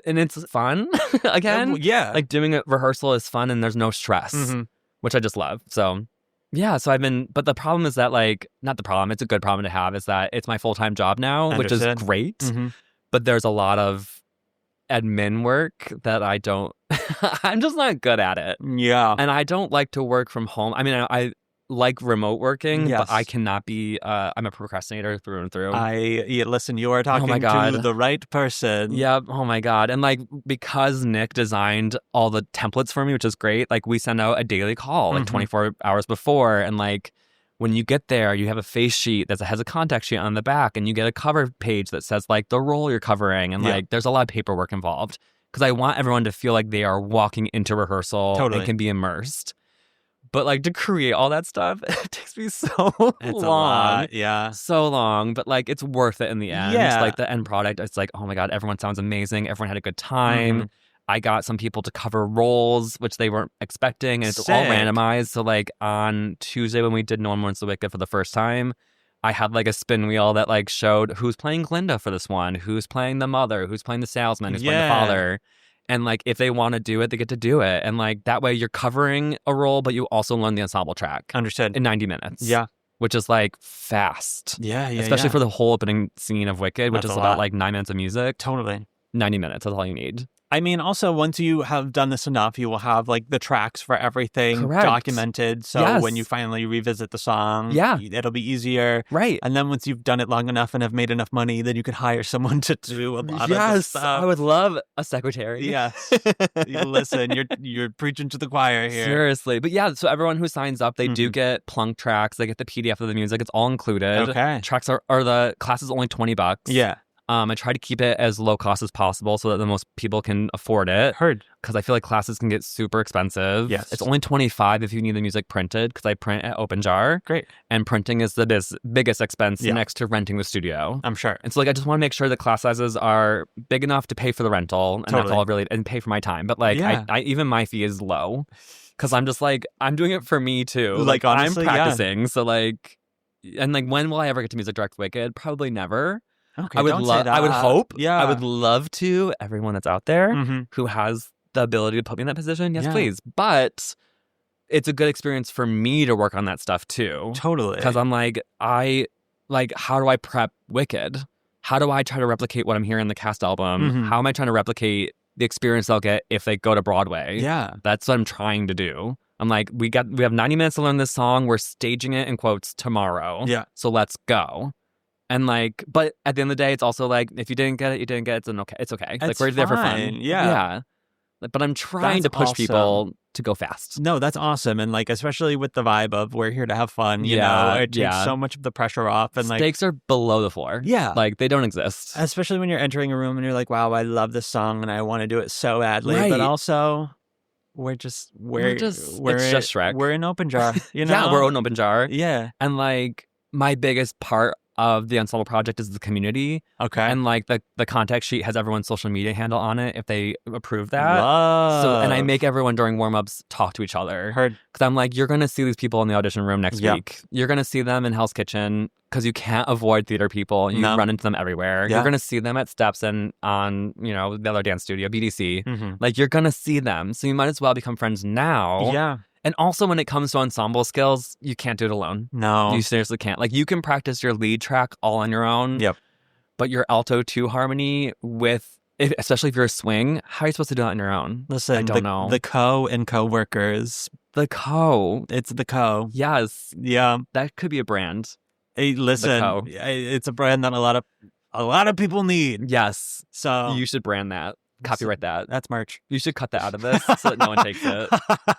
and it's fun again. Yeah. Like doing a rehearsal is fun, and there's no stress, which I just love. So. Yeah, so but the problem is that like, not the problem, it's a good problem to have, is that it's my full-time job now, which is great, but there's a lot of admin work that I don't, I'm just not good at it. Yeah. And I don't like to work from home. I mean, I like remote working, but I cannot be, I'm a procrastinator through and through. Listen, you are talking to the right person. Yep. Oh my God. And like, because Nick designed all the templates for me, which is great, like we send out a daily call like 24 hours before. And like, when you get there, you have a face sheet that has a contact sheet on the back, and you get a cover page that says like the role you're covering. And like, there's a lot of paperwork involved, because I want everyone to feel like they are walking into rehearsal and can be immersed. But like to create all that stuff, it takes me so long. A lot, yeah. So long, but like it's worth it in the end. Yeah. Like the end product, it's like, oh my God, everyone sounds amazing. Everyone had a good time. I got some people to cover roles, which they weren't expecting, and it's all randomized. So like on Tuesday when we did No One Mourns the Wicked for the first time, I had like a spin wheel that like showed who's playing Glinda for this one, who's playing the mother, who's playing the salesman, who's playing the father. And like, if they want to do it, they get to do it. And like, that way you're covering a role, but you also learn the ensemble track. Understood. In 90 minutes. Yeah. Which is like fast. Yeah. Especially for the whole opening scene of Wicked, which is about like 9 minutes of music. Totally. 90 minutes, that's all you need. I mean, also, once you have done this enough, you will have like the tracks for everything documented. So when you finally revisit the song, it'll be easier. Right. And then once you've done it long enough and have made enough money, then you could hire someone to do a lot of the stuff. I would love a secretary. Yes. Listen, you're preaching to the choir here. Seriously. But yeah, so everyone who signs up, they do get plunk tracks. They get the PDF of the music. It's all included. Okay. Tracks are the class is only $20. Yeah. I try to keep it as low cost as possible so that the most people can afford it. Heard. Because I feel like classes can get super expensive. Yes. It's only $25 if you need the music printed, because I print at OpenJar. Great. And printing is the biggest expense next to renting the studio. I'm sure. And so like I just want to make sure the class sizes are big enough to pay for the rental. And that's all really, and pay for my time. But like I even my fee is low, because I'm just like, I'm doing it for me too. Like honestly, I'm practicing. So like, and like, when will I ever get to music direct Wicked? Probably never. Okay, I would love. I would hope. Yeah, I would love to. Everyone that's out there who has the ability to put me in that position, yes, please. But it's a good experience for me to work on that stuff too. Totally, because I'm like, how do I prep Wicked? How do I try to replicate what I'm hearing in the cast album? How am I trying to replicate the experience they'll get if they go to Broadway? Yeah, that's what I'm trying to do. I'm like, we have 90 minutes to learn this song. We're staging it in quotes tomorrow. Yeah, so let's go. And like, but at the end of the day, it's also like, if you didn't get it, you didn't get it. It's okay. Like, we're there for fun. Yeah. But I'm trying to push people to go fast. No, that's awesome. And like, especially with the vibe of we're here to have fun, you know, it takes so much of the pressure off. And stakes are below the floor. Yeah. Like, they don't exist. Especially when you're entering a room and you're like, wow, I love this song and I want to do it so badly. Right. But also, we're just Shrek. We're in OpenJar, you know? Yeah, we're in OpenJar. Yeah. And like, my biggest part of the Ensemble Project is the community. Okay. And like the contact sheet has everyone's social media handle on it if they approve that. Love. And I make everyone during warm-ups talk to each other. Heard. Because I'm like, you're going to see these people in the audition room next week. You're going to see them in Hell's Kitchen because you can't avoid theater people. You run into them everywhere. You're going to see them at Steps and on, the other dance studio, BDC. Mm-hmm. Like, you're going to see them. So you might as well become friends now. Yeah. And also, when it comes to ensemble skills, you can't do it alone. No. You seriously can't. Like, you can practice your lead track all on your own. Yep. But your alto 2 harmony especially if you're a swing, how are you supposed to do that on your own? Listen, I don't know. The co and co-workers. The co. It's the co. Yes. Yeah. That could be a brand. Hey, listen, it's a brand that a lot of people need. Yes. So you should brand that. Copyright that. That's merch. You should cut that out of this so that no one takes it.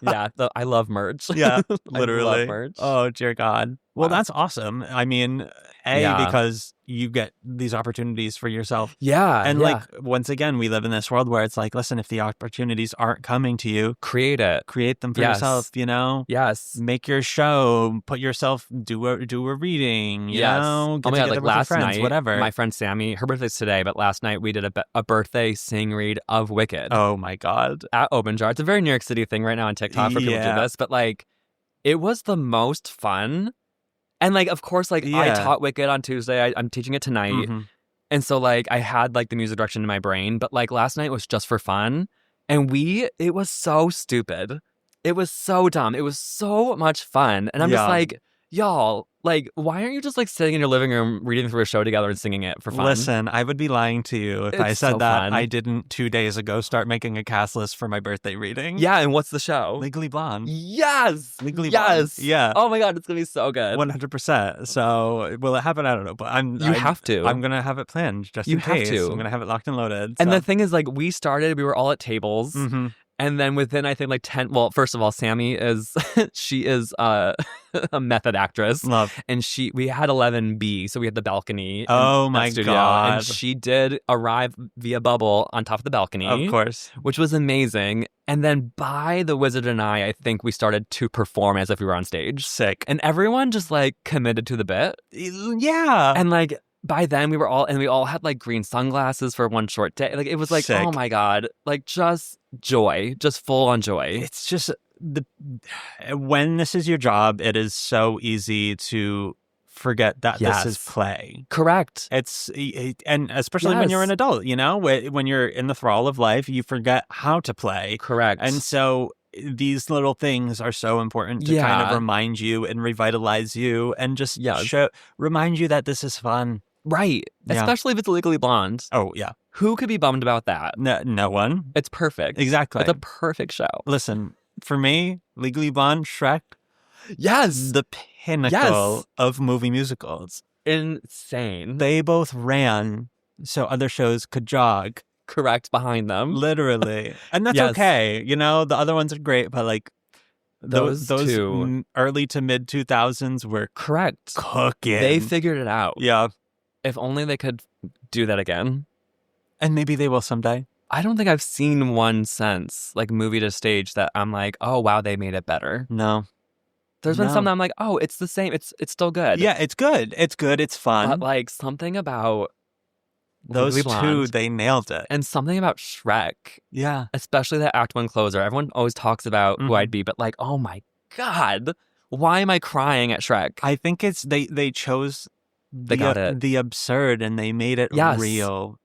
Yeah, I love merch. Yeah, literally. I love merch. Oh, dear God. Well, that's awesome. I mean, because you get these opportunities for yourself. Yeah. And like, once again, we live in this world where it's like, listen, if the opportunities aren't coming to you, create it. Create them for yourself, Yes. Make your show, put yourself, do a reading, you know? Oh my God, like last friends, night, whatever. my friend Sammy, her birthday's today, but last night we did a birthday sing read of Wicked. Oh my God. At Open Jar. It's a very New York City thing right now on TikTok for people to do this, but like, it was the most fun. And like, of course, like I taught Wicked on Tuesday. I'm teaching it tonight. Mm-hmm. And so like I had like the music direction in my brain, but like last night was just for fun. And it was so stupid. It was so dumb. It was so much fun. And I'm just like, y'all, like, why aren't you just like sitting in your living room reading through a show together and singing it for fun? Listen, I would be lying to you if I said that fun. I didn't 2 days ago start making a cast list for my birthday reading. Yeah, and what's the show? Legally Blonde. Yes! Legally Blonde. Yeah. Oh my God, it's going to be so good. 100%. So, will it happen? I don't know. But You have to. I'm going to have it planned just in case. You have to. I'm going to have it locked and loaded. And the thing is, like, we were all at tables. Mm-hmm. And then within, I think, like 10, well, first of all, Sammy she is a method actress. Love. And we had 11B, so we had the balcony. Oh my God. And she did arrive via bubble on top of the balcony. Of course. Which was amazing. And then by The Wizard and I think we started to perform as if we were on stage. Sick. And everyone just like committed to the bit. Yeah. And like, by then we all had like green sunglasses for one short day. Like it was like, Sick. Oh my God, like just joy, just full on joy. It's just when this is your job, it is so easy to forget that this is play. Correct. And especially when you're an adult, when you're in the thrall of life, you forget how to play. Correct. And so these little things are so important to kind of remind you and revitalize you and just remind you that this is fun. Right. Yeah. Especially if it's Legally Blonde. Oh, yeah. Who could be bummed about that? No one. It's perfect. Exactly. It's a perfect show. Listen, for me, Legally Blonde, Shrek. Yes. The pinnacle of movie musicals. Insane. They both ran so other shows could jog. Correct. Behind them. Literally. And that's okay. The other ones are great, but like, those two early to mid 2000s were correct. Cooking. They figured it out. Yeah. If only they could do that again. And maybe they will someday. I don't think I've seen one since, like movie to stage, that I'm like, oh wow, they made it better. No. There's been some that I'm like, oh, it's the same. It's still good. Yeah, it's good. It's good. It's fun. But like something about those two, they nailed it. And something about Shrek. Yeah. Especially that Act 1 closer. Everyone always talks about who I'd be, but like, oh my God, why am I crying at Shrek? I think it's they chose the absurd and they made it real.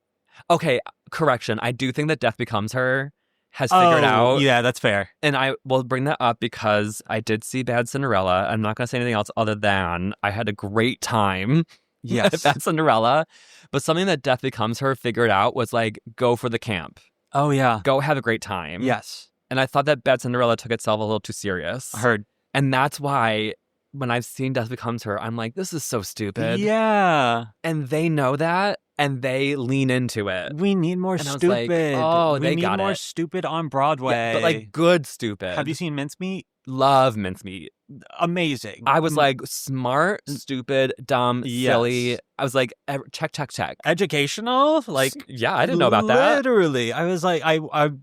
Okay, correction. I do think that Death Becomes Her has figured out. Yeah, that's fair. And I will bring that up because I did see Bad Cinderella. I'm not going to say anything else other than I had a great time. Yes. Bad Cinderella. But something that Death Becomes Her figured out was like, go for the camp. Oh, yeah. Go have a great time. Yes. And I thought that Bad Cinderella took itself a little too serious. Heard. And that's why when I've seen Death Becomes Her, I'm like, this is so stupid. Yeah. And they know that. And they lean into it. We need more stupid. Like, oh, they need more stupid on Broadway. Yeah, but like good stupid. Have you seen Mincemeat? Love Mincemeat. Amazing. I was like smart, stupid, dumb, silly. I was like, check. Educational? Like, yeah, I didn't know about that. Literally. I was like,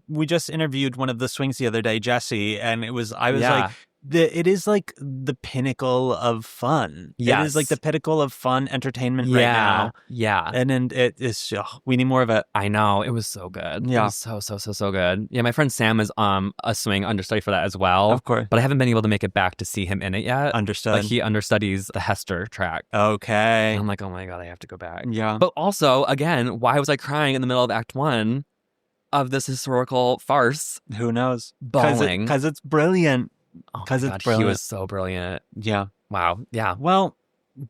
we just interviewed one of the swings the other day, Jesse, and I was like, it is like the pinnacle of fun. Yes. It is like the pinnacle of fun entertainment right now. Yeah. And then it is, we need more of it. I know. It was so good. Yeah. It was so good. Yeah, my friend Sam is a swing understudy for that as well. Of course. But I haven't been able to make it back to see him in it yet. Understood. Like he understudies the Hester track. Okay. And I'm like, oh my God, I have to go back. Yeah. But also, again, why was I crying in the middle of Act 1 of this historical farce? Who knows? Bawling. Because it's brilliant. Because it's brilliant. He was so brilliant. Yeah. Wow. Yeah. Well,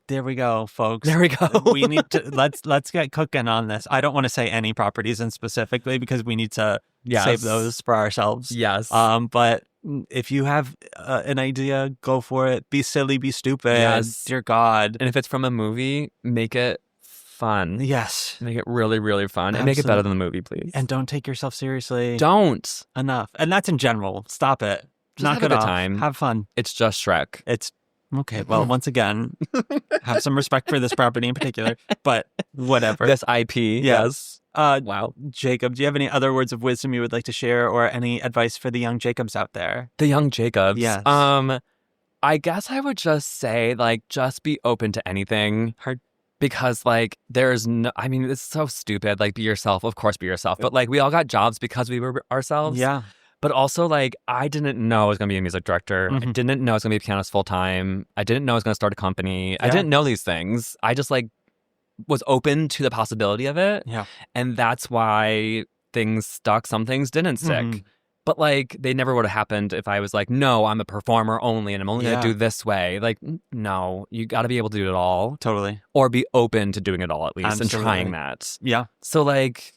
there we go, folks. There we go. We need to let's get cooking on this. I don't want to say any properties in specifically because we need to save those for ourselves. Yes. But if you have an idea, go for it. Be silly, be stupid. Yes. Dear God. And if it's from a movie, make it fun. Yes. Make it really, really fun. Absolutely. And make it better than the movie, please. And don't take yourself seriously. Don't. Enough. And that's in general. Stop it. Just Knock have it a good off. time. Have fun. It's just Shrek. It's okay. Well, once again, have some respect for this property in particular, but whatever. This IP. Yes. Wow. Jacob, do you have any other words of wisdom you would like to share or any advice for the young Jacobs out there? The young Jacobs. Yes. I guess I would just say, like, just be open to anything. Because, like, there's no, I mean, it's so stupid. Like, be yourself. Of course, be yourself. But, like, we all got jobs because we were ourselves. Yeah. But also, like, I didn't know I was going to be a music director. Mm-hmm. I didn't know I was going to be a pianist full time. I didn't know I was going to start a company. I didn't know these things. I just, like, was open to the possibility of it. Yeah. And that's why things stuck. Some things didn't stick. Mm-hmm. But, like, they never would have happened if I was like, no, I'm a performer only and I'm only going to do this way. Like, no, you got to be able to do it all. Totally. Or be open to doing it all at least. Absolutely. And trying that. Yeah. So, like,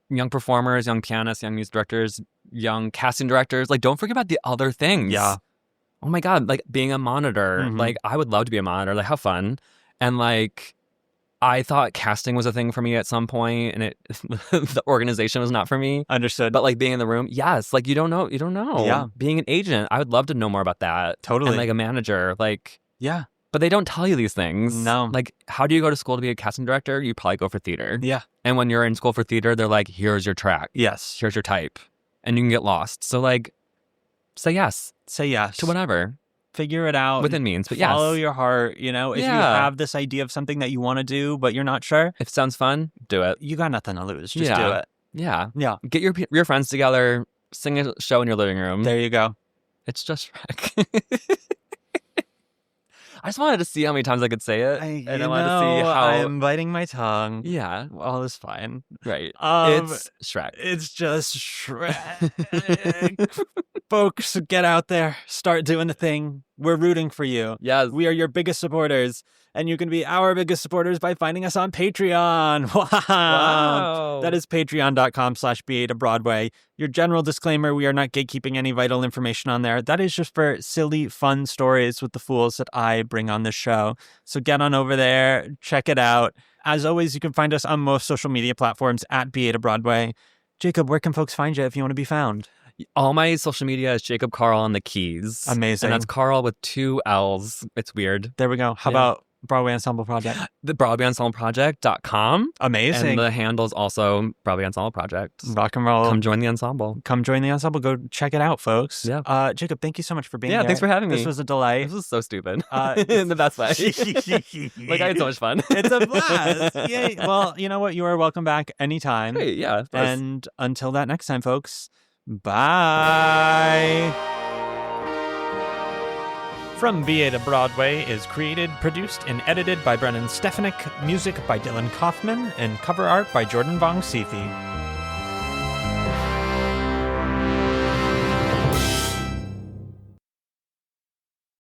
young performers, young pianists, young music directors, young casting directors, like, don't forget about the other things. Yeah. Oh my God, like, being a monitor. Mm-hmm. Like, I would love to be a monitor. Like, how fun. And, like, I thought casting was a thing for me at some point, and the organization was not for me. Understood. But, like, being in the room, yes. Like, you don't know. Yeah. Being an agent, I would love to know more about that. Totally. And, like, a manager, like. Yeah. But they don't tell you these things. No. Like, how do you go to school to be a casting director? You probably go for theater. Yeah. And when you're in school for theater, they're like, here's your track. Yes. Here's your type. And you can get lost. So, like, say yes. Say yes. To whatever. Figure it out. Within means, but yes. Follow your heart, you know? If you have this idea of something that you want to do, but you're not sure. If it sounds fun, do it. You got nothing to lose. Just do it. Yeah. Yeah. Get your friends together, sing a show in your living room. There you go. It's just Shrek. I just wanted to see how many times I could say it. I wanted to see how I'm biting my tongue. Yeah. All is fine. Right. It's Shrek. It's just Shrek. Folks, get out there. Start doing the thing. We're rooting for you. Yes. We are your biggest supporters. And you can be our biggest supporters by finding us on Patreon. Wow. That is patreon.com/BA to Broadway. Your general disclaimer, we are not gatekeeping any vital information on there. That is just for silly, fun stories with the fools that I bring on this show. So get on over there. Check it out. As always, you can find us on most social media platforms at BA to Broadway. Jacob, where can folks find you if you want to be found? All my social media is Jacob Carll on the keys. Amazing. And that's Carl with 2 L's. It's weird. There we go. How about Broadway Ensemble Project? The Broadway Ensemble Project.com. Amazing. And the handle's also Broadway Ensemble Project. Rock and roll. Come join the ensemble. Come join the ensemble. Go check it out, folks. Yeah. Jacob, thank you so much for being here. Yeah, thanks for having me. This was a delight. This was so stupid. In the best way. Like, I had so much fun. It's a blast. Yay. Well, you know what? You are welcome back anytime. Great, yeah. And until that next time, folks, bye. From BA to Broadway is created, produced, and edited by Brennan Stefanik, music by Dylan Kaufman, and cover art by Jordan Vongsithi.